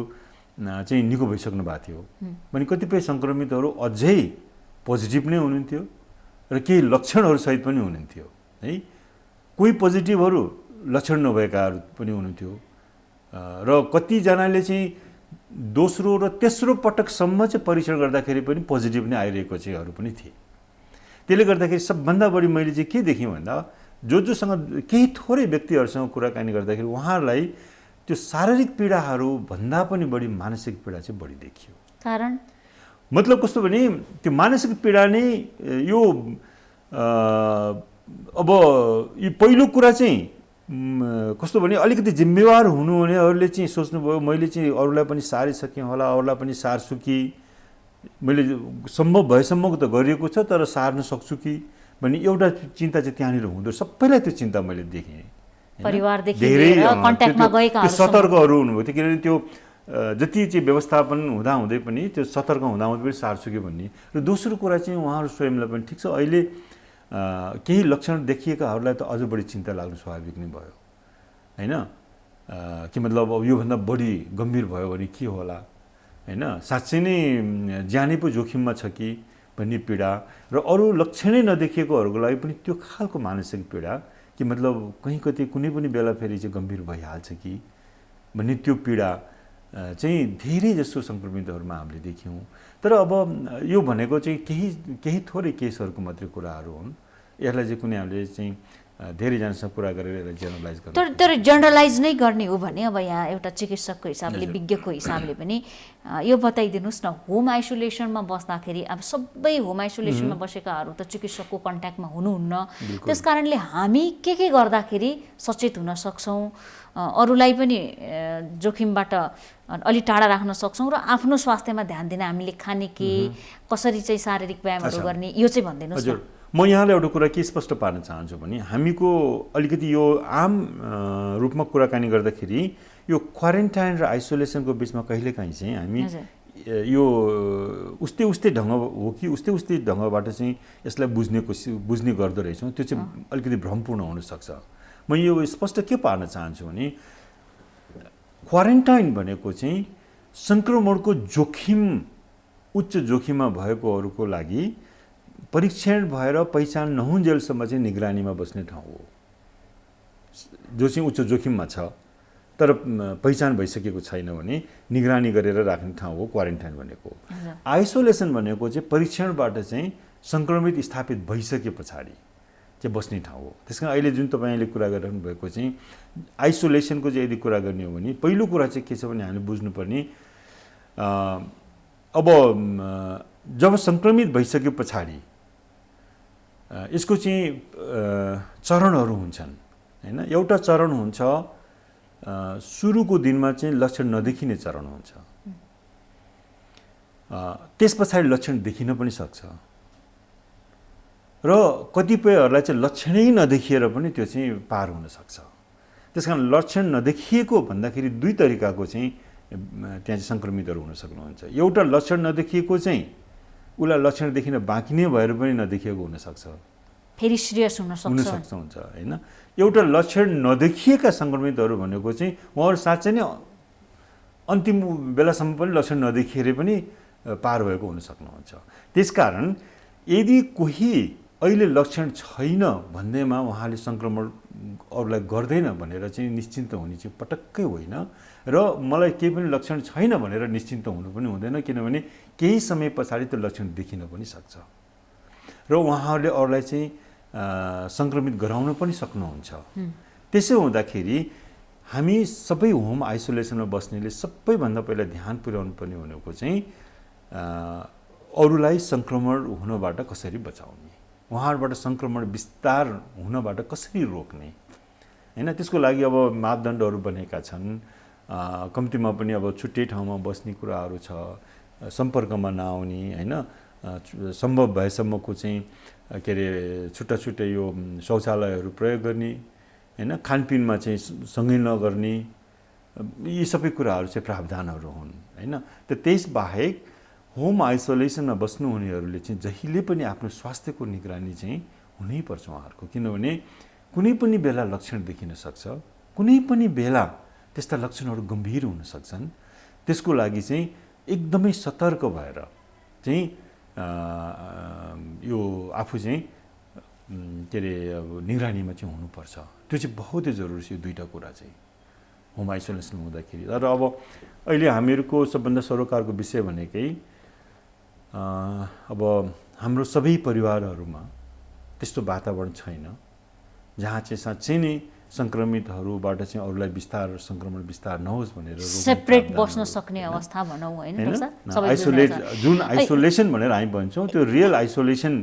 चाहिँ निको भइसक्नु भएको थियो भने कतिपय सङ्क्रमितहरू अझै पोजिटिभ नै हुनुहुन्थ्यो र केही लक्षणहरू सहित पनि हुनुहुन्थ्यो है। कोही पोजिटिभहरू लक्षण नभएकाहरू पनि हुनुहुन्थ्यो र कतिजनाले चाहिँ दोस्रो र तेस्रो पटकसम्म चाहिँ परीक्षण गर्दाखेरि पनि पोजिटिभ नै आइरहेको चाहिँहरू पनि थिए। त्यसले गर्दाखेरि सबभन्दा बढी मैले चाहिँ के देखेँ भन्दा जोसँग केही थोरै व्यक्तिहरूसँग कुराकानी गर्दाखेरि उहाँहरूलाई त्यो शारीरिक पीडाहरू भन्दा पनि बढी मानसिक पीडा चाहिँ बढी देखियो। कारण मतलब कस्तो भने त्यो मानसिक पीडा नै यो अब यो पहिलो कुरा चाहिँ कस्तो भने अलिकति जिम्मेवार हुनुहुनेहरूले चाहिँ सोच्नुभयो मैले चाहिँ अरूलाई पनि सारिसकेँ होला, अरूलाई पनि सार्छु कि, मैले सम्भव भएसम्मको त गरिएको छ तर सार्न सक्छु कि भन्ने एउटा चिन्ता चाहिँ त्यहाँनिर हुँदो। सबैलाई त्यो चिन्ता मैले देखेँ। परिवारदेखि लिएर कन्ट्याक्टमा गएकाहरू सतर्कहरू हुनुभयो थियो, किनभने त्यो जति चाहिँ व्यवस्थापन हुँदाहुँदै पनि त्यो सतर्क हुँदाहुँदै पनि सार्छु कि भन्ने। र दोस्रो कुरा चाहिँ उहाँहरू स्वयंलाई पनि ठिक छ अहिले केही लक्षण देखिएकाहरूलाई त अझ बढी चिन्ता लाग्नु स्वाभाविक नै भयो होइन। कि मतलब अब योभन्दा बढी गम्भीर भयो भने के होला होइन, साँच्चै नै ज्यानै पो जोखिममा छ कि भन्ने पीडा र अरू लक्षणै नदेखिएकोहरूको लागि पनि त्यो खालको मानसिक पीडा कि मतलब कहीँ कतै कुनै पनि बेला फेरि चाहिँ गम्भीर भइहाल्छ कि भन्ने त्यो पीडा चाहिँ धेरै जस्तो सङ्क्रमितहरूमा हामीले देख्यौँ। तर अब यो भनेको चाहिँ केही थोरै केसहरूको मात्रै कुराहरू हुन्। यसलाई चाहिँ कुनै हामीले चाहिँ धेरैजनासँग कुरा गरेर यसलाई जेनरलाइज गर्नु तर जेनरलाइज नै गर्ने हो भने अब यहाँ एउटा चिकित्सकको हिसाबले विज्ञको हिसाबले पनि यो बताइदिनुहोस् न, होम आइसोलेसनमा बस्दाखेरि अब सबै होम आइसोलेसनमा बसेकाहरू त चिकित्सकको कन्ट्याक्टमा हुनुहुन्न, त्यस कारणले हामी के गर्दाखेरि सचेत हुन सक्छौँ, अरूलाई पनि जोखिमबाट अलि टाढा राख्न सक्छौँ र आफ्नो स्वास्थ्यमा ध्यान दिन हामीले खाने के, कसरी चाहिँ शारीरिक व्यायामहरू गर्ने, यो चाहिँ भनिदिनुहोस् न। म यहाँलाई एउटा कुरा के स्पष्ट पार्न चाहन्छु भने हामीको अलिकति यो आम रूपमा कुराकानी गर्दाखेरि यो क्वारेन्टाइन र आइसोलेसनको बिचमा कहिलेकाहीँ चाहिँ हामी यो उस्तै ढङ्ग हो कि उस्तै ढङ्गबाट चाहिँ यसलाई बुझ्ने गर्दो रहेछौँ, त्यो चाहिँ अलिकति भ्रमपूर्ण हुनसक्छ। म यो स्पष्ट के पार्न चाहन्छु भने क्वारेन्टाइन भनेको चाहिँ सङ्क्रमणको जोखिम उच्च जोखिममा भएकोहरूको लागि परीक्षण भएर पहिचान नहुन्जेलसम्म चाहिँ निगरानीमा बस्ने ठाउँ हो, जो चाहिँ उच्च जोखिममा छ तर पहिचान भइसकेको छैन भने निगरानी गरेर राख्ने ठाउँ हो क्वारेन्टाइन भनेको। आइसोलेसन भनेको चाहिँ परीक्षणबाट चाहिँ सङ्क्रमित स्थापित भइसके पछाडि चाहिँ बस्ने ठाउँ हो। त्यस कारण अहिले जुन तपाईँले कुरा गरिरहनु भएको चाहिँ आइसोलेसनको चाहिँ यदि कुरा गर्ने हो भने पहिलो कुरा चाहिँ के छ भने हामीले बुझ्नुपर्ने अब जब सङ्क्रमित भइसके पछाडि यसको चाहिँ चरणहरू हुन्छन् होइन। एउटा चरण हुन्छ सुरुको दिनमा चाहिँ लक्षण नदेखिने चरण हुन्छ, त्यस पछाडि लक्षण देखिन पनि सक्छ र कतिपयहरूलाई चाहिँ लक्षणै नदेखिएर पनि त्यो चाहिँ पार हुनसक्छ। त्यस कारण लक्षण नदेखिएको भन्दाखेरि दुई तरिकाको चाहिँ त्यहाँ चाहिँ सङ्क्रमितहरू हुन सक्नुहुन्छ। एउटा लक्षण नदेखिएको चाहिँ उसलाई लक्षण देखिन बाँकी नै भएर पनि नदेखिएको हुनसक्छ, फेरि सिरियस हुनसक्छ हुन्छ होइन। एउटा लक्षण नदेखिएका सङ्क्रमितहरू भनेको चाहिँ उहाँहरू साँच्चै नै अन्तिम बेलासम्म पनि लक्षण नदेखिएर पनि पार भएको हुन सक्नुहुन्छ। त्यसकारण यदि कोही अहिले लक्षण छैन भन्दैमा उहाँले सङ्क्रमण अरूलाई गर्दैन भनेर चाहिँ निश्चिन्त हुने चाहिँ पटक्कै होइन र मलाई केही पनि लक्षण छैन भनेर निश्चिन्त हुनु पनि हुँदैन, किनभने केही समय पछाडि त्यो लक्षण देखिन पनि सक्छ र उहाँहरूले अरूलाई चाहिँ सङ्क्रमित गराउन पनि सक्नुहुन्छ। त्यसो हुँदाखेरि हामी सबै होम आइसोलेसनमा बस्नेले सबैभन्दा पहिला ध्यान पुर्याउनु पर्ने भनेको चाहिँ अरूलाई सङ्क्रमण हुनबाट कसरी बचाउने, उहाँहरूबाट सङ्क्रमण विस्तार हुनबाट कसरी रोक्ने होइन। त्यसको लागि अब मापदण्डहरू बनेका छन्, कम्तीमा पनि अब छुट्टै ठाउँमा बस्ने कुराहरू छ, सम्पर्कमा नआउने होइन, सम्भव भएसम्मको चाहिँ के अरे छुट्टा छुट्टै यो शौचालयहरू प्रयोग गर्ने होइन, खानपिनमा चाहिँ सँगै नगर्ने, यी सबै कुराहरू चाहिँ प्रावधानहरू हुन् होइन। त त्यसबाहेक होम आइसोलेसनमा बस्नुहुनेहरूले चाहिँ जहिले पनि आफ्नो स्वास्थ्यको निगरानी चाहिँ हुनैपर्छ उहाँहरूको, किनभने कुनै पनि बेला लक्षण देखिन सक्छ, कुनै पनि बेला त्यस्ता लक्षणहरू गम्भीर हुन सक्छन्। त्यसको लागि चाहिँ एकदमै सतर्क भएर चाहिँ यो आफू चाहिँ के अरे अब निगरानीमा चाहिँ हुनुपर्छ। त्यो चाहिँ बहुतै जरुरी छ यो दुईटा कुरा चाहिँ होम आइसोलेसन हुँदाखेरि। तर अब अहिले हामीहरूको सबभन्दा सरोकारको विषय भनेकै अब हाम्रो सबै परिवारहरूमा त्यस्तो वातावरण छैन जहाँ चाहिँ साँच्चै नै सङ्क्रमितहरूबाट चाहिँ अरूलाई सङ्क्रमण विस्तार नहोस् भनेर सेपरेट बस्न सक्ने अवस्था भनौँ होइन जुन आइसोलेसन भनेर हामी भन्छौँ त्यो रियल आइसोलेसन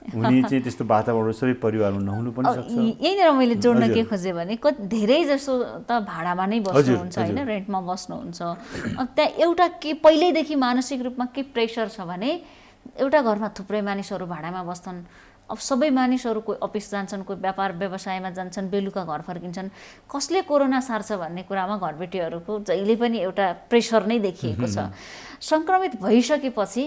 हुने चाहिँ त्यस्तो वातावरण सबै परिवारमा नहुनु पनि सक्छ। यहीँनिर मैले जोड्न के खोजेँ भने धेरै जसो त भाडामा नै बस्नुहुन्छ होइन, रेन्टमा बस्नुहुन्छ। त्यहाँ एउटा के पहिल्यैदेखि मानसिक रूपमा के प्रेसर छ भने एउटा घरमा थुप्रै मानिसहरू भाडामा बस्छन्। अब सबै मानिसहरू कोही अफिस जान्छन्, कोही व्यापार व्यवसायमा जान्छन्, बेलुका घर फर्किन्छन्। कसले कोरोना सार्छ भन्ने कुरामा घरबेटीहरूको जहिले पनि एउटा प्रेसर नै देखिएको छ। सङ्क्रमित भइसकेपछि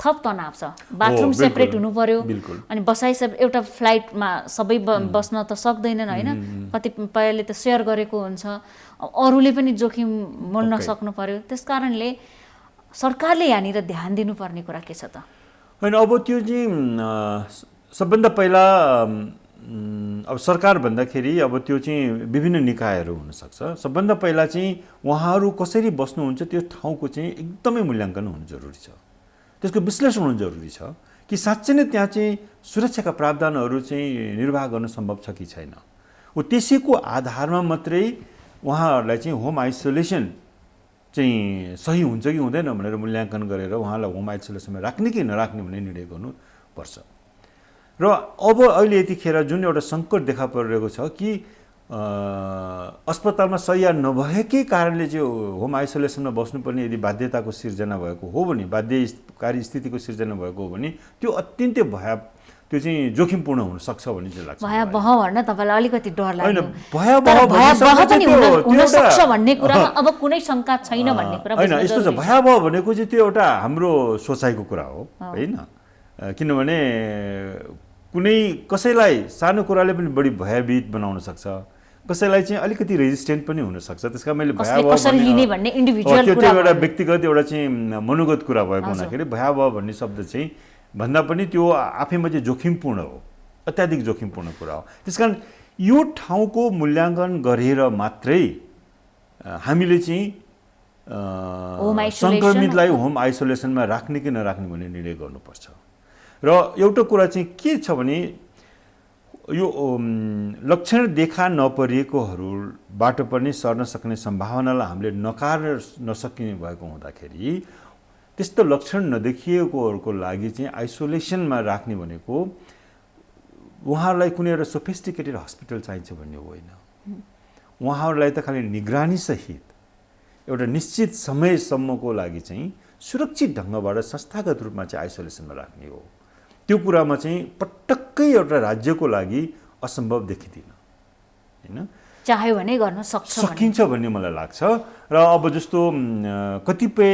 थप तनाव छ, बाथरुम सेपरेट हुनु पर्यो, अनि बसाइ एउटा फ्लाइटमा सबै बस्न त सक्दैनन् होइन, कतिपयले त सेयर गरेको हुन्छ, अरूले पनि जोखिम मोल्न सक्नु पर्यो। त्यस कारणले सरकारले यहाँनिर ध्यान दिनुपर्ने कुरा के छ त? होइन, अब त्यो चाहिँ सबभन्दा पहिला अब सरकार भन्दाखेरि अब त्यो चाहिँ विभिन्न निकायहरू हुनसक्छ। सबभन्दा पहिला चाहिँ उहाँहरू कसरी बस्नुहुन्छ त्यो ठाउँको चाहिँ एकदमै मूल्याङ्कन हुनु जरुरी छ, त्यसको विश्लेषण हुनु जरुरी छ कि साँच्चै नै त्यहाँ चाहिँ सुरक्षाका प्रावधानहरू चाहिँ निर्वाह गर्न सम्भव छ कि छैन। हो त्यसैको आधारमा मात्रै उहाँहरूलाई चाहिँ होम आइसोलेसन चाहिँ सही हुन्छ कि हुँदैन भनेर मूल्याङ्कन गरेर उहाँलाई होम आइसोलेसनमा राख्ने कि नराख्ने भन्ने निर्णय गर्नुपर्छ। र अब अहिले यतिखेर जुन एउटा सङ्कट देखा परिरहेको छ कि अस्पतालमा शय्या नभएकै कारणले चाहिँ होम आइसोलेसनमा बस्नुपर्ने यदि बाध्यताको सिर्जना भएको हो भने, बाध्यकारी स्थितिको सिर्जना भएको हो भने त्यो अत्यन्तै त्यो चाहिँ जोखिमपूर्ण हुनसक्छ भन्ने चाहिँ लाग्छ। भयावह भन्न तपाईँलाई अलिकति डर लाग्यो? होइन, भयावह पनि हुन सक्छ भन्ने कुरामा अब कुनै शङ्का छैन भन्ने कुरा होइन। यस्तो छ, भयावह भनेको चाहिँ त्यो एउटा हाम्रो सोचाइको कुरा हो होइन, किनभने कुनै कसैलाई सानो कुराले पनि बढी भयभीत बनाउन सक्छ, कसैलाई चाहिँ अलिकति रेजिस्टेन्ट पनि हुनसक्छ। त्यसका मैले भयावह त्यो एउटा व्यक्तिगत एउटा चाहिँ मनोगत कुरा भएको हुँदाखेरि भयावह भन्ने शब्द चाहिँ भन्दा पनि त्यो आफैमा चाहिँ जोखिमपूर्ण हो, अत्याधिक जोखिमपूर्ण कुरा हो। त्यसकारण यो ठाउँको मूल्याङ्कन गरेर मात्रै हामीले चाहिँ सङ्क्रमितलाई होम आइसोलेसनमा राख्ने कि नराख्ने भन्ने निर्णय गर्नुपर्छ। र एउटा कुरा चाहिँ के छ भने यो लक्षण देखा नपरिएकोहरूबाट पनि सर्न सक्ने सम्भावनालाई हामीले नकार्न नसकिने भएको हुँदाखेरि त्यस्तो लक्षण नदेखिएकोहरूको लागि चाहिँ आइसोलेसनमा राख्ने भनेको उहाँहरूलाई कुनै एउटा सोफिस्टिकेटेड हस्पिटल चाहिन्छ भन्ने होइन। उहाँहरूलाई त खालि निगरानीसहित एउटा निश्चित समयसम्मको लागि चाहिँ सुरक्षित ढङ्गबाट संस्थागत रूपमा चाहिँ आइसोलेसनमा राख्ने हो। त्यो कुरामा चाहिँ पटक्कै एउटा राज्यको लागि असम्भव देखिँदैन होइन, चाह्यो भने गर्न सकिन्छ भन्ने मलाई लाग्छ। र अब जस्तो कतिपय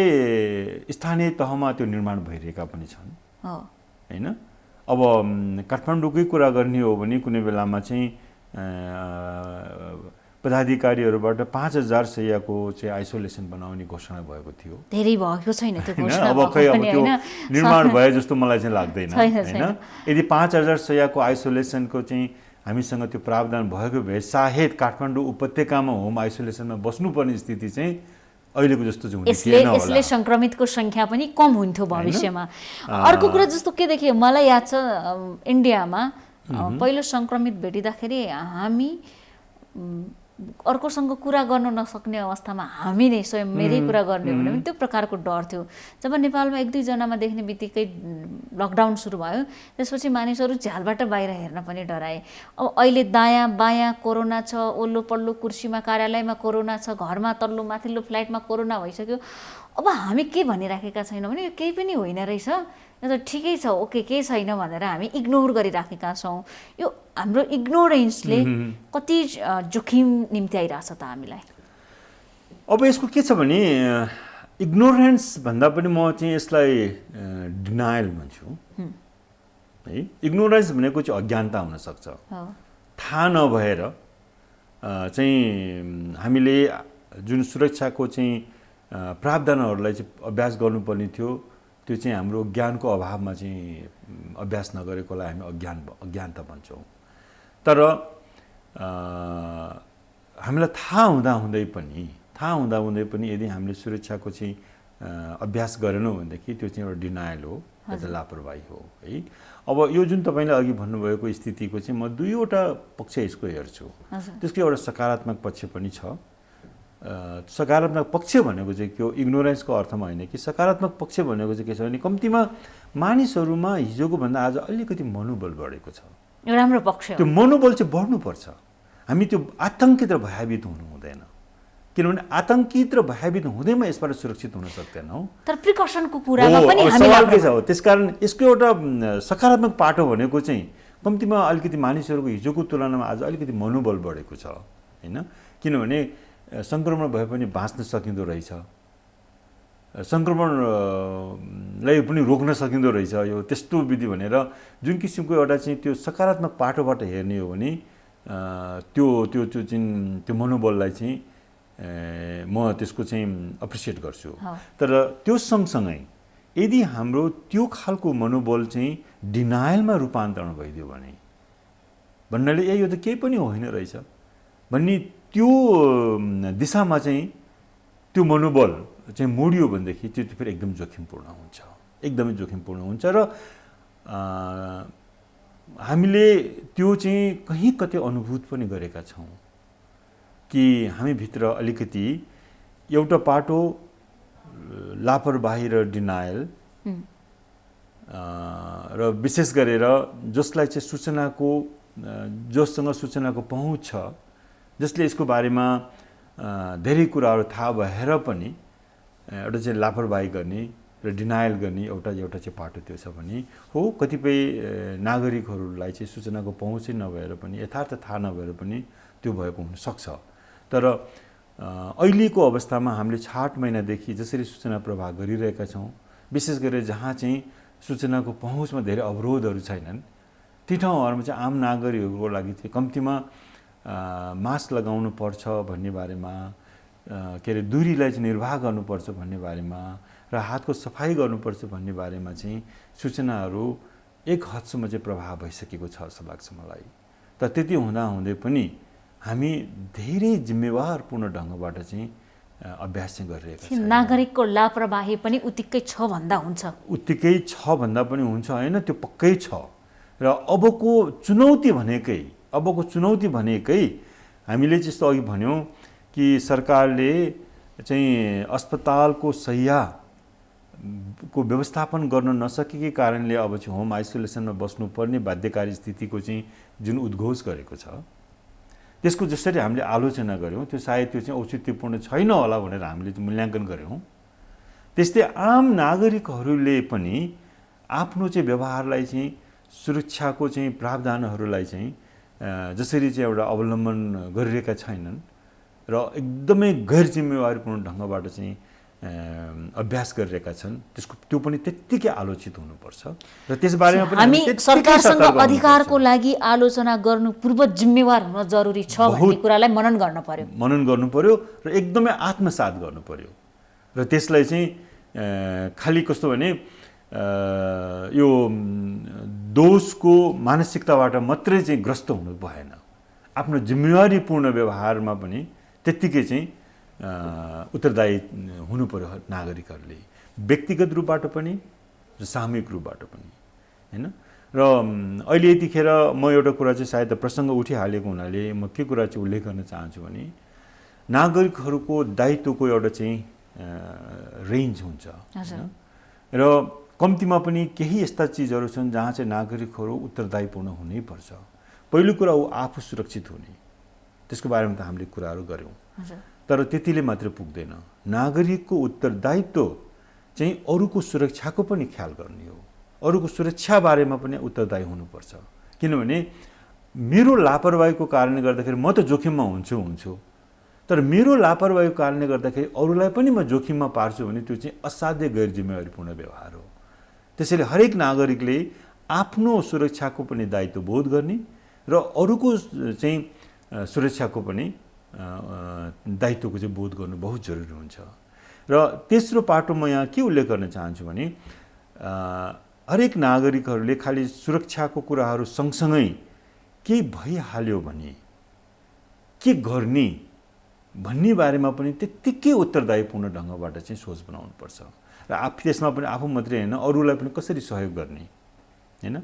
स्थानीय तहमा त्यो निर्माण भइरहेका पनि छन् होइन। अब काठमाडौँकै कुरा गर्ने हो भने कुनै बेलामा चाहिँ पदाधिकारीहरूबाट 5000 शय्याको चाहिँ आइसोलेसन बनाउने घोषणा भएको थियो। धेरै भएको छैन त्यो घोषणा, अब खै अब त्यो निर्माण भए जस्तो मलाई चाहिँ लाग्दैन होइन। यदि 5000 शय्याको आइसोलेसनको चाहिँ हामीसँग त्यो प्रावधान भएको भए सायद काठमाडौँ उपत्यकामा होम आइसोलेसनमा बस्नुपर्ने स्थिति चाहिँ अहिलेको जस्तो चाहिँ हुने थिएन होला। यसले संक्रमितको संख्या पनि कम हुन्थ्यो भविष्यमा। अर्को कुरा जस्तो के देखियो मलाई याद छ, इन्डियामा पहिलो संक्रमित भेटिँदाखेरि हामी अर्कोसँग कुरा गर्न नसक्ने अवस्थामा हामी नै स्वयं मेरै कुरा गर्ने हो भने पनि त्यो प्रकारको डर थियो। जब नेपालमा 1-2 जनामा देख्ने बित्तिकै लकडाउन सुरु भयो त्यसपछि मानिसहरू झ्यालबाट बाहिर हेर्न पनि डराए। अब अहिले दायाँ बायाँ कोरोना छ, ओल्लो पल्लो कुर्सीमा कार्यालयमा कोरोना छ, घरमा तल्लो माथिल्लो फ्लाइटमा कोरोना भइसक्यो। अब हामी के भनिराखेका छैनौँ भने यो केही पनि होइन रहेछ, यो त ठिकै छ, ओके केही छैन भनेर हामी इग्नोर गरिराखेका छौँ। यो हाम्रो इग्नोरेन्सले कति जोखिम निम्ति आइरहेछ त हामीलाई। अब यसको के छ भने इग्नोरेन्स भन्दा पनि म चाहिँ यसलाई डिनायल भन्छु है। इग्नोरेन्स भनेको चाहिँ अज्ञानता हुनसक्छ, थाहा नभएर चाहिँ हामीले जुन सुरक्षाको चाहिँ प्रावधानहरूलाई चाहिँ अभ्यास गर्नुपर्ने थियो, त्यो चाहिँ हाम्रो ज्ञानको अभावमा चाहिँ अभ्यास नगरेकोलाई हामी अज्ञानता भन्छौँ। तर हामीलाई थाहा हुँदाहुँदै पनि यदि हामीले सुरक्षाको चाहिँ अभ्यास गरेनौँ भनेदेखि त्यो चाहिँ एउटा डिनायल हो, एउटा लापरवाही हो है। अब यो जुन तपाईँले अघि भन्नुभएको स्थितिको चाहिँ म दुईवटा पक्ष यसको हेर्छु। त्यसको एउटा सकारात्मक पक्ष पनि छ। सकारात्मक पक्ष भनेको चाहिँ त्यो इग्नोरेन्सको अर्थमा होइन कि सकारात्मक पक्ष भनेको चाहिँ के छ भने कम्तीमा मानिसहरूमा हिजोको भन्दा आज अलिकति मनोबल बढेको छ। राम्रो पक्ष हो। त्यो मनोबल चाहिँ बढ्नुपर्छ। हामी त्यो आतङ्कित र भयभीत हुनु हुँदैन, किनभने आतङ्कित र भयभीत हुँदैमा यसबाट सुरक्षित हुन सक्दैनौँ। तर प्रिकसनको कुरामा पनि सवाल के छ हो, त्यसकारण यसको एउटा सकारात्मक पाटो भनेको चाहिँ कम्तीमा अलिकति मानिसहरूको हिजोको तुलनामा आज अलिकति मनोबल बढेको छ होइन। किनभने सङ्क्रमण भए पनि बाँच्न सकिँदो रहेछ, सङ्क्रमणलाई पनि रोक्न सकिँदो रहेछ। यो त्यस्तो विधि भनेर जुन किसिमको एउटा चाहिँ त्यो सकारात्मक पाटोबाट हेर्ने हो भने त्यो मनोबललाई चाहिँ म त्यसको चाहिँ एप्रिसिएट गर्छु। तर त्यो सँगसँगै यदि हाम्रो त्यो खालको मनोबल चाहिँ डिनायलमा रूपान्तरण भइदियो भने भन्नाले यो त केही पनि होइन रहेछ भन्ने त्यो दिशामा चाहिँ त्यो मनोबल चाहिँ मोडियो भनेदेखि त्यो फेरि एकदम जोखिमपूर्ण हुन्छ, एकदमै जोखिमपूर्ण हुन्छ। र हामीले त्यो चाहिँ कहीँ कतै अनुभूत पनि गरेका छौँ कि हामीभित्र अलिकति एउटा पाटो लापरवाही र डिनायल र विशेष गरेर जसलाई चाहिँ जोसँग सूचनाको पहुँच छ, जसले यसको बारेमा धेरै कुराहरू थाहा भएर पनि एउटा चाहिँ लापरवाही गर्ने र डिनायल गर्ने एउटा चाहिँ पाटो त्यो छ भने हो। कतिपय नागरिकहरूलाई चाहिँ सूचनाको पहुँचै नभएर पनि यथार्थ थाहा नभएर पनि त्यो भएको हुनसक्छ। तर अहिलेको अवस्थामा हामीले 6 महिनादेखि जसरी सूचना प्रवाह गरिरहेका छौँ, विशेष गरेर जहाँ चाहिँ सूचनाको पहुँचमा धेरै अवरोधहरू छैनन् ती ठाउँहरूमा चाहिँ आम नागरिकहरूको लागि चाहिँ कम्तीमा मास्क लगाउनु पर्छ भन्ने बारेमा, के अरे दूरीलाई चाहिँ निर्वाह गर्नुपर्छ भन्ने बारेमा र हातको सफाइ गर्नुपर्छ भन्ने बारेमा चाहिँ सूचनाहरू एक हदसम्म चाहिँ प्रभाव भइसकेको छ जस्तो लाग्छ मलाई। तर त्यति हुँदाहुँदै पनि हामी धेरै जिम्मेवारपूर्ण ढङ्गबाट चाहिँ अभ्यास चाहिँ गरिरहेका छौँ। नागरिकको लापरवाही पनि उत्तिकै छ भन्दा हुन्छ, उत्तिकै छ भन्दा पनि हुन्छ होइन, त्यो पक्कै छ। र अबको चुनौती भनेकै हामीले जस्तो अघि भन्यौँ कि सरकारले चाहिँ अस्पतालको शय्याको व्यवस्थापन गर्न नसकेकै कारणले अब चाहिँ होम आइसोलेसनमा बस्नुपर्ने बाध्यकारी स्थितिको चाहिँ जुन उद्घोष गरेको छ त्यसको जसरी हामीले आलोचना गऱ्यौँ त्यो सायद त्यो चाहिँ औचित्यपूर्ण छैन होला भनेर हामीले मूल्याङ्कन गऱ्यौँ। त्यस्तै आम नागरिकहरूले पनि आफ्नो चाहिँ व्यवहारलाई चाहिँ सुरक्षाको चाहिँ प्रावधानहरूलाई चाहिँ जसरी चाहिँ एउटा अवलम्बन गरिरहेका छैनन् र एकदमै गैर जिम्मेवारीपूर्ण ढङ्गबाट चाहिँ अभ्यास गरिरहेका छन्, त्यो पनि त्यत्तिकै आलोचित हुनुपर्छ। र त्यसबारेमा पनि हामी सरकारसँग अधिकारको लागि आलोचना गर्नु पूर्व जिम्मेवार हुन जरुरी छ भन्ने कुरालाई मनन गर्नु पर्यो र एकदमै आत्मसात गर्नु पर्यो। र त्यसलाई चाहिँ खालि कस्तो भने यो दोषको मानसिकताबाट मात्रै चाहिँ ग्रस्त हुनु भएन, आफ्नो जिम्मेवारीपूर्ण व्यवहारमा पनि त्यत्तिकै चाहिँ उत्तरदायी हुनु पर्यो नागरिकहरूले, व्यक्तिगत रूपबाट पनि र सामूहिक रूपबाट पनि होइन। र अहिले यतिखेर म एउटा कुरा चाहिँ सायद प्रसङ्ग उठिहालेको हुनाले म के कुरा चाहिँ उल्लेख गर्न चाहन्छु भने नागरिकहरूको दायित्वको एउटा चाहिँ रेन्ज हुन्छ र कम्तीमा पनि केही यस्ता चिजहरू छन् जहाँ चाहिँ नागरिकहरू उत्तरदायीपूर्ण हुनैपर्छ। पहिलो कुरा हो आफू सुरक्षित हुने, त्यसको बारेमा त हामीले कुराहरू गऱ्यौँ। तर त्यतिले मात्र पुग्दैन, नागरिकको उत्तरदायित्व चाहिँ अरूको सुरक्षाको पनि ख्याल गर्ने हो, अरूको सुरक्षा बारेमा पनि उत्तरदायी हुनुपर्छ। किनभने मेरो लापरवाहीको कारणले गर्दाखेरि म त जोखिममा हुन्छु, तर मेरो लापरवाहीको कारणले गर्दाखेरि अरूलाई पनि म जोखिममा पार्छु भने त्यो चाहिँ असाध्य गैर जिम्मेवारीपूर्ण व्यवहार हो। त्यसैले हरेक नागरिकले आफ्नो सुरक्षाको पनि दायित्व बोध गर्ने र अरूको चाहिँ सुरक्षाको पनि दायित्वको चाहिँ बोध गर्नु बहुत जरुरी हुन्छ। र तेस्रो पाटो म यहाँ के उल्लेख गर्न चाहन्छु भने हरेक नागरिकहरूले खालि सुरक्षाको कुराहरू सँगसँगै केही भइहाल्यो भने के गर्ने भन्ने बारेमा पनि त्यत्तिकै उत्तरदायीपूर्ण ढङ्गबाट चाहिँ सोच बनाउनुपर्छ र त्यसमा पनि आफू मात्रै होइन अरूलाई पनि कसरी सहयोग गर्ने होइन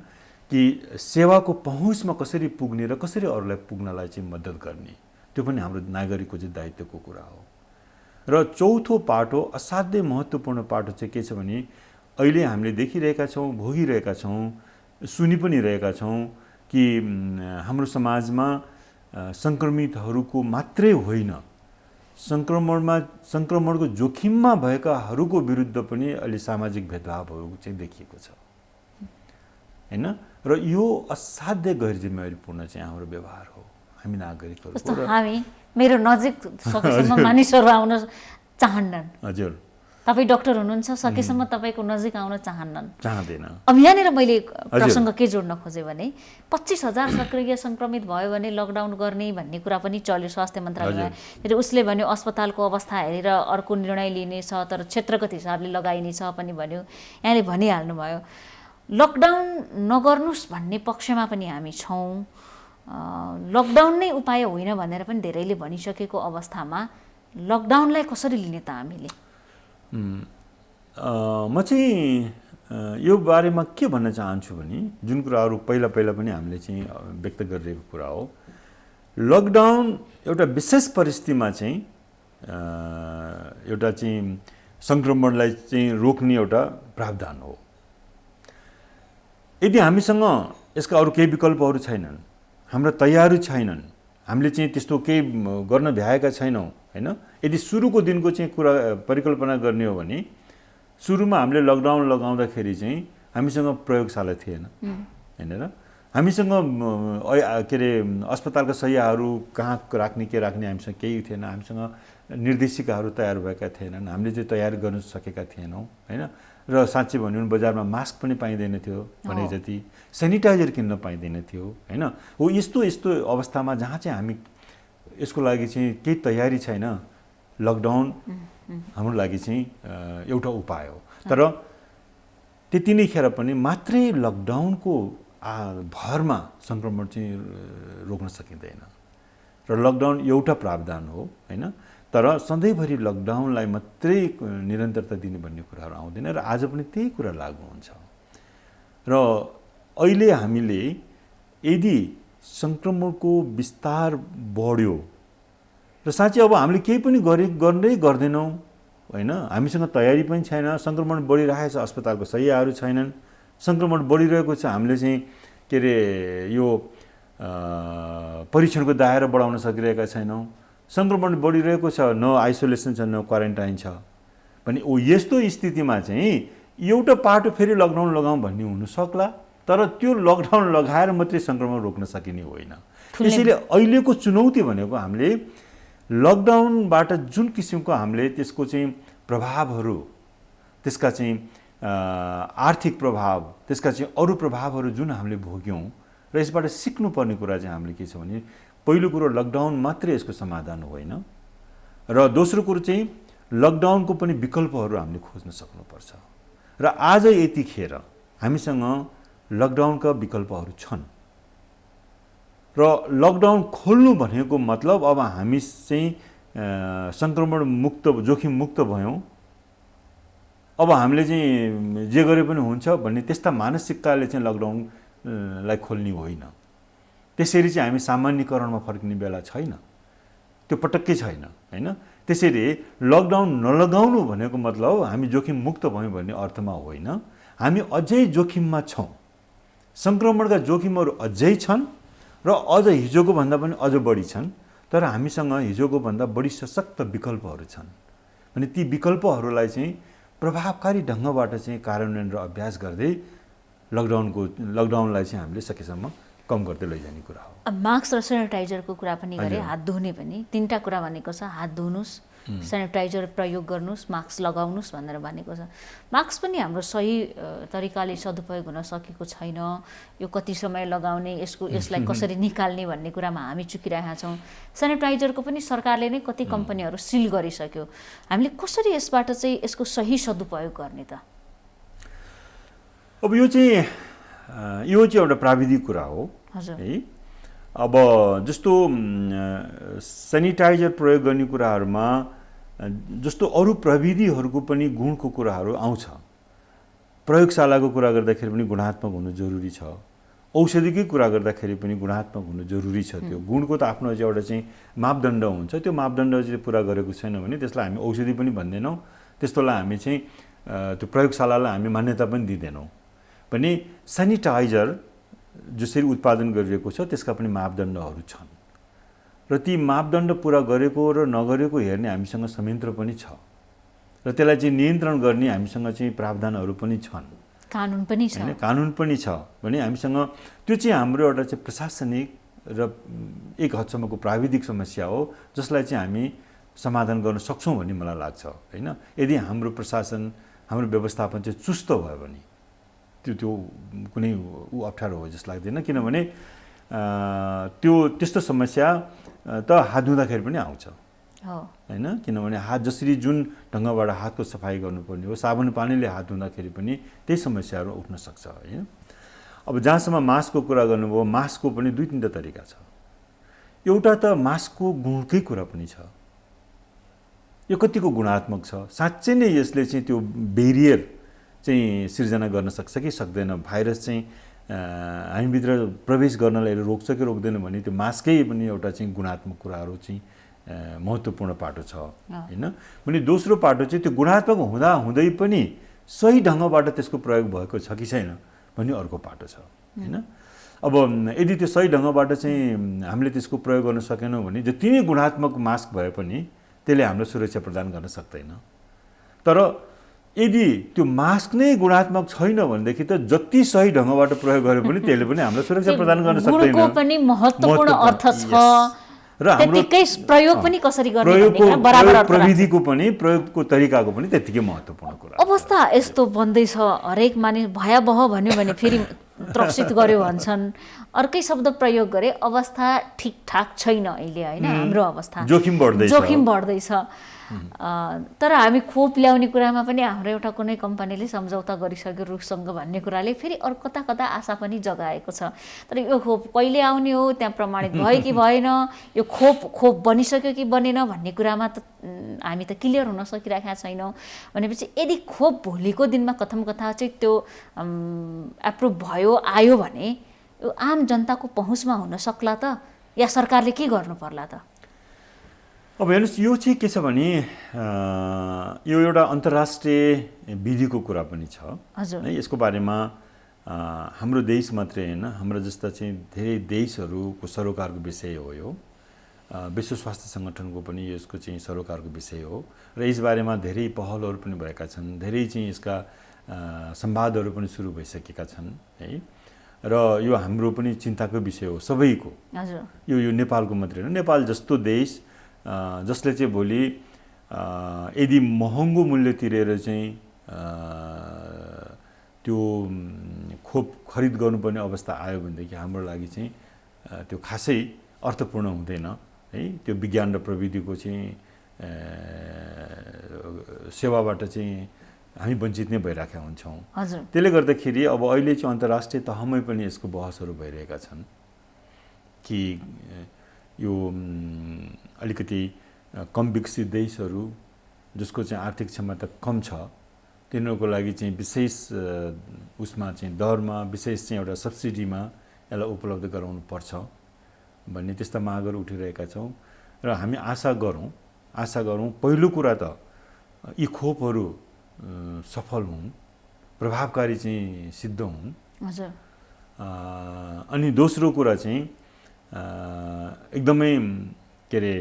कि सेवाको पहुँचमा कसरी पुग्ने र कसरी अरूलाई पुग्नलाई चाहिँ मद्दत गर्ने त्यो पनि हाम्रो नागरिकको चाहिँ दायित्वको कुरा हो। र चौथो पाटो असाध्यै महत्त्वपूर्ण पाटो चाहिँ के छ भने अहिले हामीले देखिरहेका छौँ, भोगिरहेका छौँ, सुनि पनि रहेका छौँ कि हाम्रो समाजमा सङ्क्रमितहरूको मात्रै होइन, सङ्क्रमणको जोखिममा भएकाहरूको विरुद्ध पनि अहिले सामाजिक भेदभावहरू चाहिँ देखिएको छ होइन। र यो असाध्य गैर जिम्मेवारीपूर्ण चाहिँ हाम्रो व्यवहार हो हामी नागरिकहरूको। हामी मेरो नजिक सकेसम्म मानिसहरू आउन चाहन्नन्। हजुर, तपाईँ डाक्टर हुनुहुन्छ, सकेसम्म तपाईँको नजिक आउन चाहँदैन। अब यहाँनिर मैले प्रसङ्ग के जोड्न खोजेँ भने 25,000 सक्रिय सङ्क्रमित भयो भने लकडाउन गर्ने भन्ने कुरा पनि चल्यो स्वास्थ्य मन्त्रालयमा। फेरि उसले भन्यो अस्पतालको अवस्था हेरेर अर्को निर्णय लिनेछ, तर क्षेत्रगत हिसाबले लगाइनेछ पनि भन्यो। यहाँले भनिहाल्नुभयो लकडाउन नगर्नुहोस् भन्ने पक्षमा पनि हामी छौँ। लकडाउन नै उपाय होइन भनेर पनि धेरैले भनिसकेको अवस्थामा लकडाउनलाई कसरी लिने त हामीले? म चाहिँ यो बारेमा के भन्न चाहन्छु भने जुन कुराहरू पहिला पनि हामीले चाहिँ व्यक्त गरिरहेको कुरा हो, लकडाउन एउटा विशेष परिस्थितिमा चाहिँ एउटा चाहिँ सङ्क्रमणलाई चाहिँ रोक्ने एउटा प्रावधान हो। यदि हामीसँग यसका अरू केही विकल्पहरू छैनन्, हाम्रा तयारी छैनन्, हामीले चाहिँ त्यस्तो केही गर्न भ्याएका छैनौँ होइन, यदि सुरुको दिनको चाहिँ कुरा परिकल्पना गर्ने हो भने सुरुमा हामीले लकडाउन लगाउँदाखेरि चाहिँ हामीसँग प्रयोगशाला थिएन होइन र हामीसँग के अरे अस्पतालका शय्याहरू कहाँ राख्ने के राख्ने हामीसँग केही थिएन, हामीसँग निर्देशिकाहरू तयार भएका थिएनन्, हामीले चाहिँ तयार गर्न सकेका थिएनौँ होइन। र साँच्चै भन्यो भने बजारमा मास्क पनि पाइँदैन थियो भने जति, सेनिटाइजर किन्न पाइँदैन थियो होइन। हो यस्तो अवस्थामा जहाँ चाहिँ हामी यसको लागि चाहिँ केही तयारी छैन, लकडाउन हाम्रो लागि चाहिँ एउटा उपाय हो। तर त्यति नै खेर पनि मात्रै लकडाउनको भरमा सङ्क्रमण चाहिँ रोक्न सकिँदैन र लकडाउन एउटा प्रावधान हो होइन। तर सधैँभरि लकडाउनलाई मात्रै निरन्तरता दिने भन्ने कुराहरू आउँदैन र आज पनि त्यही कुरा लागू हुन्छ। र अहिले हामीले यदि सङ्क्रमणको विस्तार बढ्यो र साँच्चै अब हामीले केही पनि गर्दै गर्दैनौँ होइन, हामीसँग तयारी पनि छैन, सङ्क्रमण बढिरहेको छ, अस्पतालको शय्याहरू छैनन्, सङ्क्रमण बढिरहेको छ, हामीले चाहिँ के अरे यो परीक्षणको दायरा बढाउन सकिरहेका छैनौँ, सङ्क्रमण बढिरहेको छ, न आइसोलेसन छ न क्वारेन्टाइन छ भने यस्तो स्थितिमा चाहिँ एउटा पाटो फेरि लकडाउन लगाउँ भन्ने हुनसक्ला, तर त्यो लकडाउन लगाएर मात्रै सङ्क्रमण रोक्न सकिने होइन। त्यसैले अहिलेको चुनौती भनेको हामीले लकडाउनबाट जुन किसिमको हामीले त्यसको चाहिँ प्रभावहरू, त्यसका चाहिँ आर्थिक प्रभाव, त्यसका चाहिँ अरू प्रभावहरू जुन हामीले भोग्यौँ र यसबाट सिक्नुपर्ने कुरा चाहिँ हामीले के छ भने पहिलो कुरो लकडाउन मात्रै यसको समाधान होइन र दोस्रो कुरो चाहिँ लकडाउनको पनि विकल्पहरू हामीले खोज्न सक्नुपर्छ। र आज यतिखेर हामीसँग लकडाउनका विकल्पहरू छन् र लकडाउन खोल्नु भनेको मतलब अब हामी चाहिँ सङ्क्रमण मुक्त, जोखिम मुक्त भयौँ, अब हामीले चाहिँ जे गरे पनि हुन्छ भन्ने त्यस्ता मानसिकताले चाहिँ लकडाउनलाई खोल्ने होइन। त्यसरी चाहिँ हामी सामान्यकरणमा फर्किने बेला छैन, त्यो पटक्कै छैन होइन। त्यसैले लकडाउन नलगाउनु भनेको मतलब हामी जोखिम मुक्त भयौँ भन्ने अर्थमा होइन, हामी अझै जोखिममा छौँ, सङ्क्रमणका जोखिमहरू अझै छन् र अझ हिजोको भन्दा पनि अझ बढी छन्, तर हामीसँग हिजोको भन्दा बढी सशक्त विकल्पहरू छन् भने ती विकल्पहरूलाई चाहिँ प्रभावकारी ढङ्गबाट चाहिँ कार्यान्वयन र अभ्यास गर्दै लकडाउनलाई चाहिँ हामीले सकेसम्म कम गर्दै लैजाने कुरा हो। मास्क र सेनिटाइजरको कुरा पनि गरे, हात धुने पनि, 3टा कुरा भनेको छ, हात धुनुहोस्, सेनिटाइजर प्रयोग गर्नुहोस्, मास्क लगाउनुहोस् भनेर भनेको छ। मास्क पनि हाम्रो सही तरिकाले सदुपयोग हुन सकेको छैन। यो कति समय लगाउने, यसलाई कसरी निकाल्ने भन्ने कुरामा हामी चुकिरहेका छौँ। सेनिटाइजरको पनि सरकारले नै कति कम्पनीहरू सिल गरिसक्यो। हामीले कसरी यसबाट चाहिँ यसको सही सदुपयोग गर्ने त? अब यो चाहिँ एउटा प्राविधिक कुरा हो है। अब जस्तो सेनिटाइजर प्रयोग गर्ने कुराहरूमा जस्तो अरू प्रविधिहरूको पनि गुणको कुराहरू आउँछ। प्रयोगशालाको कुरा गर्दाखेरि पनि गुणात्मक हुनु जरुरी छ। औषधिकै कुरा गर्दाखेरि पनि गुणात्मक हुनु जरुरी छ। त्यो गुणको त आफ्नो एउटा चाहिँ मापदण्ड हुन्छ। त्यो मापदण्ड चाहिँ पुरा गरेको छैन भने त्यसलाई हामी औषधि पनि भन्दैनौँ, त्यस्तोलाई हामी चाहिँ त्यो प्रयोगशालालाई हामी मान्यता पनि दिँदैनौँ। भने सेनिटाइजर जसरी उत्पादन गरिएको छ त्यसका पनि मापदण्डहरू छन् र ती मापदण्ड पुरा गरेको र नगरेको हेर्ने हामीसँग संयन्त्र पनि छ र त्यसलाई चाहिँ नियन्त्रण गर्ने हामीसँग चाहिँ प्रावधानहरू पनि छन्, कानुन पनि छ। कानुन पनि छ भने हामीसँग त्यो चाहिँ हाम्रो एउटा चाहिँ प्रशासनिक र एक हदसम्मको प्राविधिक समस्या हो जसलाई चाहिँ हामी समाधान गर्न सक्छौँ भन्ने मलाई लाग्छ हैन। यदि हाम्रो प्रशासन, हाम्रो व्यवस्थापन चाहिँ चुस्त भयो भने त्यो कुनै अप्ठ्यारो हो जस्तो लाग्दैन। किनभने त्यस्तो समस्या त हात धुँदाखेरि पनि आउँछ हैन। किनभने हात जसरी जुन ढङ्गबाट हातको सफाइ गर्नुपर्ने हो, साबुन पानीले हात धुँदाखेरि पनि त्यही समस्याहरू उठ्न सक्छ हैन। अब जहाँसम्म मास्कको कुरा गर्नुभयो, मास्कको पनि दुई तीनवटा तरिका छ। एउटा त मास्कको गुणकै कुरा पनि छ, यो कतिको गुणात्मक छ, साँच्चै नै यसले चाहिँ त्यो बेरियर चाहिँ सिर्जना गर्न सक्छ कि सक्दैन, भाइरस चाहिँ हामीभित्र प्रवेश गर्नलाई रोक्छ कि रोक्दैन भने त्यो मास्कै पनि एउटा चाहिँ गुणात्मक कुराहरू चाहिँ महत्त्वपूर्ण पाटो छ हैन। भने दोस्रो पाटो चाहिँ त्यो गुणात्मक हुँदा हुँदै पनि सही ढङ्गबाट त्यसको प्रयोग भएको छ कि छैन भन्ने अर्को पाटो छ हैन। अब यदि त्यो सही ढङ्गबाट चाहिँ हामीले त्यसको प्रयोग गर्न सकेनौँ भने जति नै गुणात्मक मास्क भए पनि त्यसले हामीलाई सुरक्षा प्रदान गर्न सक्दैन। तर यदि त्यो मास्क नै गुणात्मक छैन भनेदेखि त जति सही ढङ्गबाट प्रयोग गरे पनि त्यसले पनि हामीलाई सुरक्षा प्रदान गर्न सक्दैन। गुणको पनि महत्त्वपूर्ण अर्थ छ र त्यतिकै प्रयोग पनि कसरी गर्ने भन्ने बराबर अर्थ प्रविधिको पनि प्रयोगको तरिकाको पनि त्यतिकै महत्त्वपूर्ण कुरा। अवस्था यस्तो बन्दैछ, हरेक मानिस भयावह भन्यो भने फेरि त्रसित गर्यो भन्छन्। अर्कै शब्द प्रयोग गरे, अवस्था ठिकठाक छैन अहिले हैन। हाम्रो अवस्था जोखिम बढ्दैछ। तर हामी खोप ल्याउने कुरामा पनि हाम्रो एउटा कुनै कम्पनीले सम्झौता गरिसक्यो रुससँग भन्ने कुराले फेरि कता कता आशा पनि जगाएको छ। तर यो खोप कहिले आउने हो, त्यहाँ प्रमाणित भयो कि भएन, यो खोप बनिसक्यो कि बनेन भन्ने कुरामा त हामी त क्लियर हुन सकिरहेका छैनौँ। भनेपछि यदि खोप भोलिको दिनमा कथम कथा चाहिँ त्यो एप्रुभ भयो आयो भने यो आम जनताको पहुँचमा हुन सक्ला त, या सरकारले के गर्नु पर्ला त? अब हेर्नुहोस्, यो चाहिँ के छ भने यो एउटा अन्तर्राष्ट्रिय विधिको कुरा पनि छ है। यसको बारेमा हाम्रो देश मात्रै होइन, हाम्रो जस्ता चाहिँ धेरै देशहरूको सरोकारको विषय हो यो। विश्व स्वास्थ्य सङ्गठनको पनि यसको चाहिँ सरोकारको विषय हो र यसबारेमा धेरै पहलहरू पनि भएका छन्, धेरै चाहिँ यसका संवादहरू पनि सुरु भइसकेका छन् है। र यो हाम्रो पनि चिन्ताको विषय हो सबैको। यो नेपालको मात्रै होइन, नेपाल जस्तो देश जसले चाहिँ भोलि यदि महँगो मूल्य तिरेर चाहिँ त्यो खोप खरिद गर्नुपर्ने अवस्था आयो भनेदेखि हाम्रो लागि चाहिँ त्यो खासै अर्थपूर्ण हुँदैन है। त्यो विज्ञान र प्रविधिको चाहिँ सेवाबाट चाहिँ हामी वञ्चित नै भइरहेका हुन्छौँ। त्यसले गर्दाखेरि अब अहिले चाहिँ अन्तर्राष्ट्रिय तहमै पनि यसको बहसहरू भइरहेका छन् कि यो अलिकति कम विकसित देशहरू जसको चाहिँ आर्थिक क्षमता कम छ तिनीहरूको लागि चाहिँ विशेष उसमा चाहिँ दरमा विशेष चाहिँ एउटा सब्सिडीमा यसलाई उपलब्ध गराउनु पर्छ भन्ने त्यस्ता मागहरू उठिरहेका छौँ र हामी आशा गरौँ पहिलो कुरा त यी खोपहरू सफल हुन्, प्रभावकारी चाहिँ सिद्ध हुन्। अनि दोस्रो कुरा चाहिँ एकदमै के अरे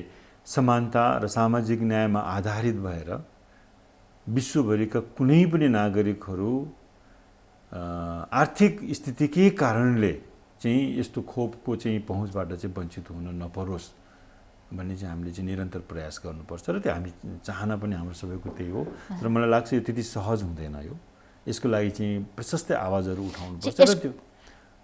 समानता र सामाजिक न्यायमा आधारित भएर विश्वभरिका कुनै पनि नागरिकहरू आर्थिक स्थितिकै कारणले चाहिँ यस्तो खोपको चाहिँ पहुँचबाट चाहिँ वञ्चित हुन नपरोस् भन्ने चाहिँ हामीले चाहिँ निरन्तर प्रयास गर्नुपर्छ र त्यो हामी चाहना पनि हाम्रो सबैको त्यही हो र मलाई लाग्छ यो त्यति सहज हुँदैन यो यसको लागि चाहिँ प्रशस्त आवाजहरू उठाउनुपर्छ र त्यो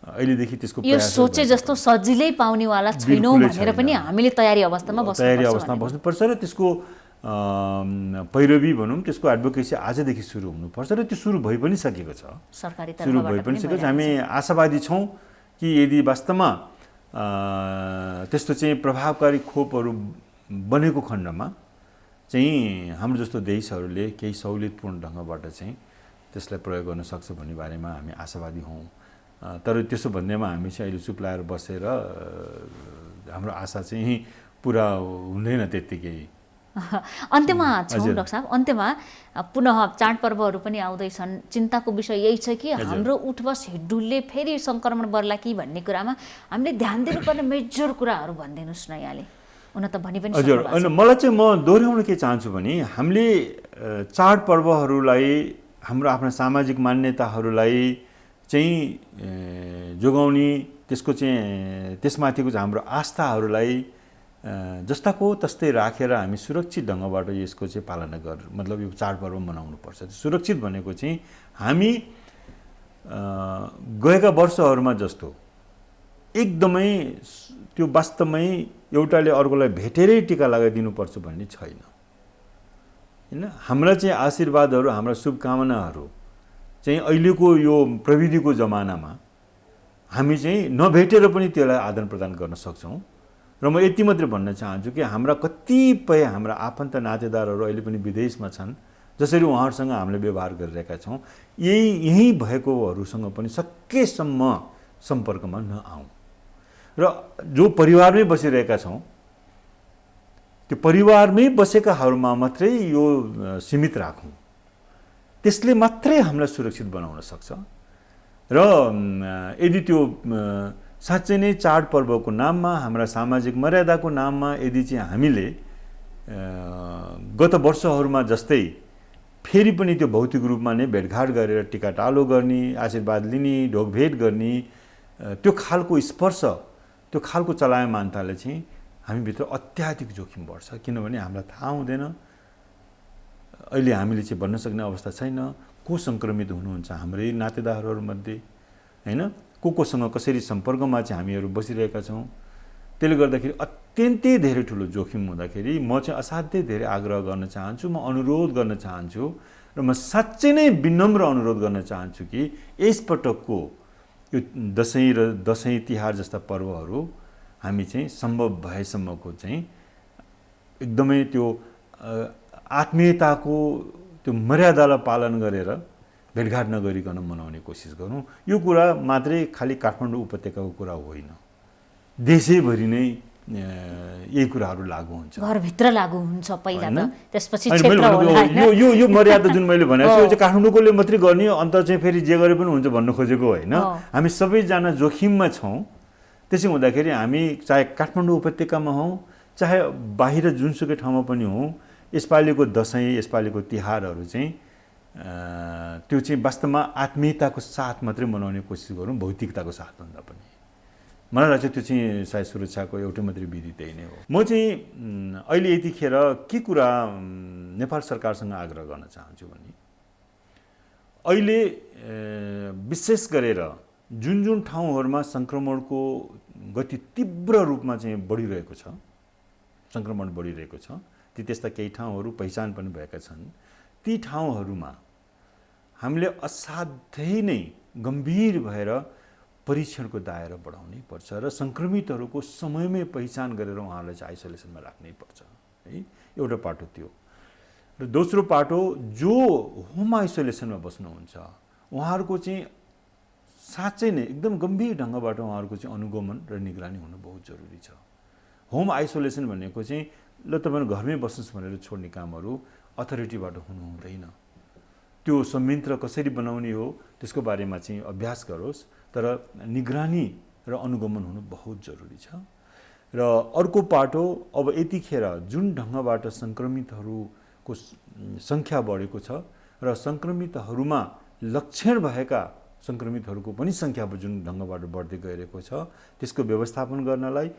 अहिलेदेखि त्यसको यो सोचे जस्तो सजिलै पाउनेवाला छैनौँ भनेर पनि हामीले तयारी अवस्थामा बस्नुपर्छ र त्यसको पैरवी भनौँ त्यसको एडभोकेसी आजदेखि सुरु हुनुपर्छ र त्यो सुरु भइ पनि सकेको छ सरकारी सुरु भइ पनि सकेको छ हामी आशावादी छौँ कि यदि वास्तवमा त्यस्तो चाहिँ प्रभावकारी खोपहरू बनेको खण्डमा चाहिँ हाम्रो जस्तो देशहरूले केही सहुलियतपूर्ण ढङ्गबाट चाहिँ त्यसलाई प्रयोग गर्न सक्छ भन्ने बारेमा हामी आशावादी हौँ तर त्यसो भन्दैमा हामी चाहिँ अहिले चुप लाएर बसेर हाम्रो आशा चाहिँ पुरा हुँदैन त्यत्तिकै अन्त्यमा छौँ डाक्टर साहब अन्त्यमा पुनः चाडपर्वहरू पनि आउँदैछन् चिन्ताको विषय यही छ कि हाम्रो उठबस हिड्डुलले फेरि सङ्क्रमण बढ्ला कि भन्ने कुरामा हामीले ध्यान दिनुपर्ने मेजर कुराहरू भनिदिनुहोस् न यहाँले हुन त भनि पनि हजुर होइन मलाई चाहिँ म दोहोऱ्याउन के चाहन्छु भने हामीले चाडपर्वहरूलाई हाम्रो आफ्ना सामाजिक मान्यताहरूलाई चाहिँ जोगाउने त्यसको चाहिँ त्यसमाथिको चाहिँ हाम्रो आस्थाहरूलाई जस्ताको तस्तै राखेर हामी सुरक्षित ढङ्गबाट यसको चाहिँ पालना मतलब यो चाडपर्व मनाउनुपर्छ सुरक्षित भनेको चाहिँ हामी गएका वर्षहरूमा जस्तो एकदमै त्यो वास्तवमै एउटाले अर्कोलाई भेटेरै टिका लगाइदिनुपर्छ भन्ने छैन हैन हाम्रा चाहिँ आशीर्वादहरू हाम्रा शुभकामनाहरू चाहिँ अहिलेको यो प्रविधिको जमानामा हामी चाहिँ नभेटेर पनि त्यसलाई आदान प्रदान गर्न सक्छौँ र म यति मात्रै भन्न चाहन्छु कि हाम्रा कतिपय हाम्रा आफन्त नातेदारहरू अहिले पनि विदेशमा छन् जसरी उहाँहरूसँग हामीले व्यवहार गरिरहेका छौँ यही भएकोहरूसँग पनि सकेसम्म सम्पर्कमा नआउँ र जो परिवारमै बसिरहेका छौँ त्यो परिवारमै बसेकाहरूमा मात्रै यो सीमित राखौँ त्यसले मात्रै हामीलाई सुरक्षित बनाउन सक्छ र यदि त्यो साँच्चै नै चाडपर्वको नाममा हाम्रा सामाजिक मर्यादाको नाममा यदि चाहिँ हामीले गत वर्षहरूमा जस्तै फेरि पनि त्यो भौतिक रूपमा नै भेटघाट गरेर टिकाटालो गर्ने आशीर्वाद लिने ढोकभेट गर्ने त्यो खालको स्पर्श त्यो खालको चलायमानताले चाहिँ हामीभित्र अत्याधिक जोखिम बढ्छ किनभने हामीलाई थाहा हुँदैन अहिले हामीले चाहिँ भन्न सक्ने अवस्था छैन को सङ्क्रमित हुनुहुन्छ हाम्रै नातेदारहरूमध्ये हैन कोसँग कसरी सम्पर्कमा चाहिँ हामीहरू बसिरहेका छौँ त्यसले गर्दाखेरि अत्यन्तै धेरै ठुलो जोखिम हुँदाखेरि म चाहिँ असाध्यै धेरै आग्रह गर्न चाहन्छु म अनुरोध गर्न चाहन्छु र म साँच्चै नै विनम्र अनुरोध गर्न चाहन्छु कि यसपटकको यो दसैँ तिहार जस्ता पर्वहरू हामी चाहिँ सम्भव भएसम्मको चाहिँ एकदमै त्यो आत्मीयताको त्यो मर्यादालाई पालन गरेर भेटघाट नगरिकन मनाउने कोसिस गरौँ यो कुरा मात्रै खालि काठमाडौँ उपत्यकाको कुरा होइन देशैभरि नै यही कुराहरू लागू हुन्छ घरभित्र लागू हुन्छ पहिला त त्यसपछि यो मर्यादा जुन मैले भनेको छु यो चाहिँ काठमाडौँकोले मात्रै गर्ने अन्त चाहिँ फेरि जे गरे पनि हुन्छ भन्नु खोजेको होइन हामी सबैजना जोखिममा छौँ त्यसै हुँदाखेरि हामी चाहे काठमाडौँ उपत्यकामा हौँ चाहे बाहिर जुनसुकै ठाउँमा पनि हौँ यसपालिको दसैँ यसपालिको तिहारहरू चाहिँ त्यो चाहिँ वास्तवमा आत्मीयताको साथ मात्रै मनाउने कोसिस गरौँ भौतिकताको साथभन्दा पनि मलाई लाग्छ त्यो चाहिँ सायद सुरक्षाको एउटै मात्रै विधि त्यही नै हो म चाहिँ अहिले यतिखेर के कुरा नेपाल सरकारसँग आग्रह गर्न चाहन्छु भने अहिले विशेष गरेर जुन जुन ठाउँहरूमा सङ्क्रमणको गति तीव्र रूपमा चाहिँ बढिरहेको छ सङ्क्रमण बढिरहेको छ ती त्यस्ता केही ठाउँहरू पहिचान पनि भएका छन् ती ठाउँहरूमा हामीले असाध्यै नै गम्भीर भएर परीक्षणको दायरा बढाउनै पर्छ र सङ्क्रमितहरूको समयमै पहिचान गरेर उहाँहरूलाई चाहिँ आइसोलेसनमा राख्नै पर्छ है एउटा पाटो त्यो र दोस्रो पाटो जो होम आइसोलेसनमा बस्नुहुन्छ उहाँहरूको चाहिँ साँच्चै नै एकदम गम्भीर ढङ्गबाट उहाँहरूको चाहिँ अनुगमन र निगरानी हुनु बहुत जरुरी छ होम आइसोलेसन भनेको चाहिँ ल तपाईँ घरमै बस्नुहोस् भनेर छोड्ने कामहरू अथोरिटीबाट हुनु हुँदैन त्यो संयन्त्र कसरी बनाउने हो त्यसको बारेमा चाहिँ अभ्यास गरोस् तर निगरानी र अनुगमन हुनु बहुत जरुरी छ र अर्को पाटो अब यतिखेर जुन ढङ्गबाट सङ्क्रमितहरूको सङ्ख्या बढेको छ र सङ्क्रमितहरूमा लक्षण भएका सङ्क्रमितहरूको पनि सङ्ख्या जुन ढङ्गबाट बढ्दै गइरहेको छ त्यसको व्यवस्थापन गर्नलाई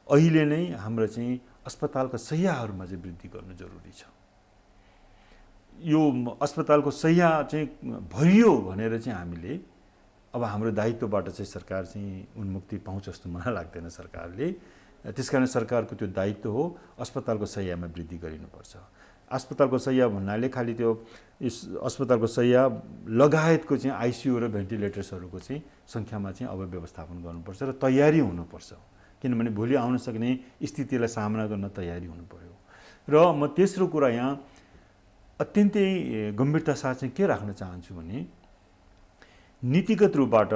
अहिले नै हाम्रो चाहिँ अस्पतालका शैय्याहरूमा चाहिँ वृद्धि गर्नु जरुरी छ। यो अस्पतालको शैय्या चाहिँ भरियो भनेर चाहिँ हामीले अब हाम्रो दायित्वबाट चाहिँ सरकार चाहिँ उन्मुक्ति पाउँछ जस्तो मलाई लाग्दैन सरकारले। त्यसकारण सरकारको त्यो दायित्व हो अस्पतालको शैय्यामा वृद्धि गरिनुपर्छ। अस्पतालको शैय्या भन्नाले खालि त्यो अस्पतालको शैय्या लगायतको चाहिँ आइसियु र भेन्टिलेटर्सहरूको चाहिँ सङ्ख्यामा चाहिँ अब व्यवस्थापन गर्नुपर्छ र तयारी हुनुपर्छ। किनभने भोलि आउन सक्ने स्थितिलाई सामना गर्न तयारी हुनु पर्यो। र म तेस्रो कुरा यहाँ अत्यन्तै गम्भीरता साथ चाहिँ के राख्न चाहन्छु भने नीतिगत रूपबाट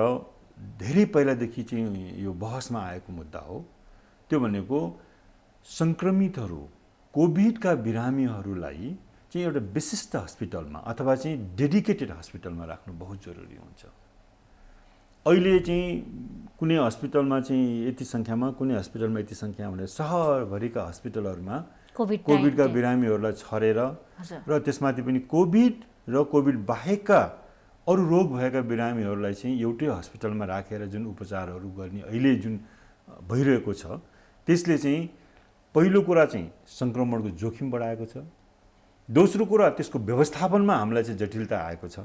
धेरै पहिलादेखि चाहिँ यो बहसमा आएको मुद्दा हो। त्यो भनेको सङ्क्रमितहरू कोभिडका बिरामीहरूलाई चाहिँ एउटा विशिष्ट हस्पिटलमा अथवा चाहिँ डेडिकेटेड हस्पिटलमा राख्नु बहुत जरुरी हुन्छ। अहिले चाहिँ कुनै हस्पिटलमा चाहिँ यति सङ्ख्यामा, कुनै हस्पिटलमा यति सङ्ख्यामा भनेर सहरभरिका हस्पिटलहरूमा कोभिडका बिरामीहरूलाई छरेर र त्यसमाथि पनि कोभिड र कोभिड बाहेकका अरू रोग भएका बिरामीहरूलाई चाहिँ एउटै हस्पिटलमा राखेर जुन उपचारहरू गर्ने अहिले जुन भइरहेको छ त्यसले चाहिँ पहिलो कुरा चाहिँ सङ्क्रमणको जोखिम बढाएको छ। दोस्रो कुरा त्यसको व्यवस्थापनमा हामीलाई चाहिँ जटिलता आएको छ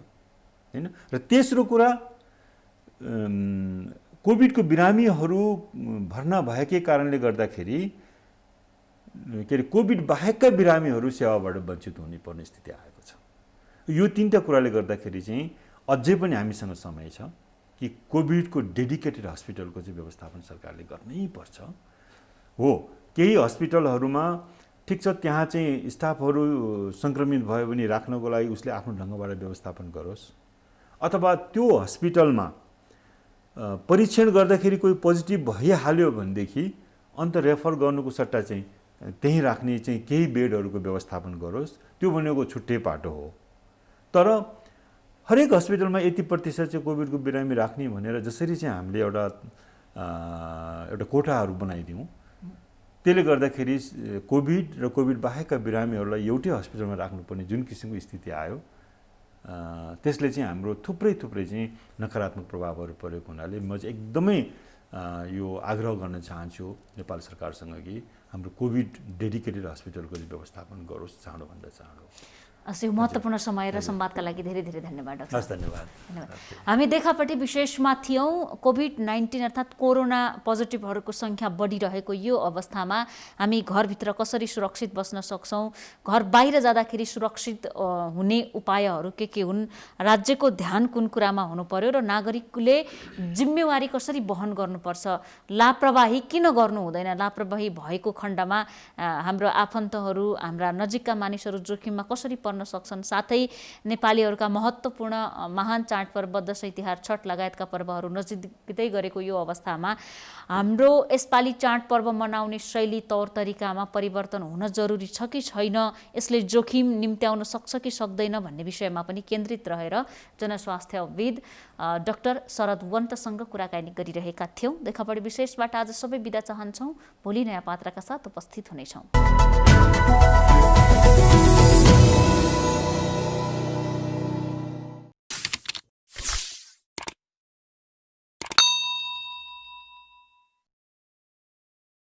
हैन। र तेस्रो कुरा कोभिडको बिरामीहरू भर्ना भएकै कारणले गर्दाखेरि के अरे कोभिड बाहेकका बिरामीहरू सेवाबाट वञ्चित हुनुपर्ने स्थिति आएको छ। यो तीनटा कुराले गर्दाखेरि चाहिँ अझै पनि हामीसँग समय छ कि कोभिडको डेडिकेटेड हस्पिटलको चाहिँ व्यवस्थापन सरकारले गर्नै पर्छ। हो केही हस्पिटलहरूमा ठिक छ त्यहाँ चाहिँ स्टाफहरू सङ्क्रमित भयो भने राख्नको लागि उसले आफ्नो ढङ्गबाट व्यवस्थापन गरोस्, अथवा त्यो हस्पिटलमा परीक्षण गर्दाखेरि कोही पोजिटिभ भइहाल्यो भनेदेखि अन्त रेफर गर्नुको सट्टा चाहिँ त्यहीँ राख्ने चाहिँ केही बेडहरूको व्यवस्थापन गरोस्। त्यो भनेको छुट्टै पाटो हो। तर हरेक हस्पिटलमा यति प्रतिशत चाहिँ कोभिडको बिरामी राख्ने भनेर जसरी चाहिँ हामीले एउटा कोठाहरू बनाइदिउँ, त्यसले गर्दाखेरि कोभिड र कोभिड बाहेकका बिरामीहरूलाई एउटै हस्पिटलमा राख्नुपर्ने जुन किसिमको स्थिति आयो त्यसले चाहिँ हाम्रो थुप्रै चाहिँ नकारात्मक प्रभावहरू परेको हुनाले म चाहिँ एकदमै यो आग्रह गर्न चाहन्छु नेपाल सरकारसँग कि हाम्रो कोभिड डेडिकेटेड हस्पिटलको व्यवस्थापन गरोस् चाँडोभन्दा चाँडो। यो महत्त्वपूर्ण समय र संवादका लागि धेरै धेरै धन्यवाद डाक्टर। हस् धन्यवाद। हामी देखापट्टि विशेषमा थियौँ। कोभिड-19 अर्थात् कोरोना पोजिटिभहरूको सङ्ख्या बढिरहेको यो अवस्थामा हामी घरभित्र कसरी सुरक्षित बस्न सक्छौँ, घर बाहिर जाँदाखेरि सुरक्षित हुने उपायहरू के हुन्, राज्यको ध्यान कुन कुरामा हुनु पर्यो र नागरिकले जिम्मेवारी कसरी वहन गर्नुपर्छ, लापरवाही किन गर्नु हुँदैन, लापरवाही भएको खण्डमा हाम्रो आफन्तहरू हाम्रा नजिकका मानिसहरू जोखिममा कसरी पर्न सक्छन्, साथै नेपालीहरूका महत्त्वपूर्ण महान चाडपर्व दशैं तिहार छठ लगायतका पर्वहरू नजिकै गरेको यो अवस्थामा हाम्रो यसपालि चाडपर्व मनाउने शैली तौर तरिकामा परिवर्तन हुन जरुरी छ कि छैन, यसले जोखिम निम्त्याउन सक्छ कि सक्दैन भन्ने विषयमा पनि केन्द्रित रहेर जनस्वास्थ्यविद डाक्टर शरद वन्तसँग कुराकानी गरिरहेका थियौँ। देखापट्टि विशेषबाट आज सबै बिदा चाहन्छौँ। भोलि नयाँ पात्रका साथ उपस्थित हुनेछौँ।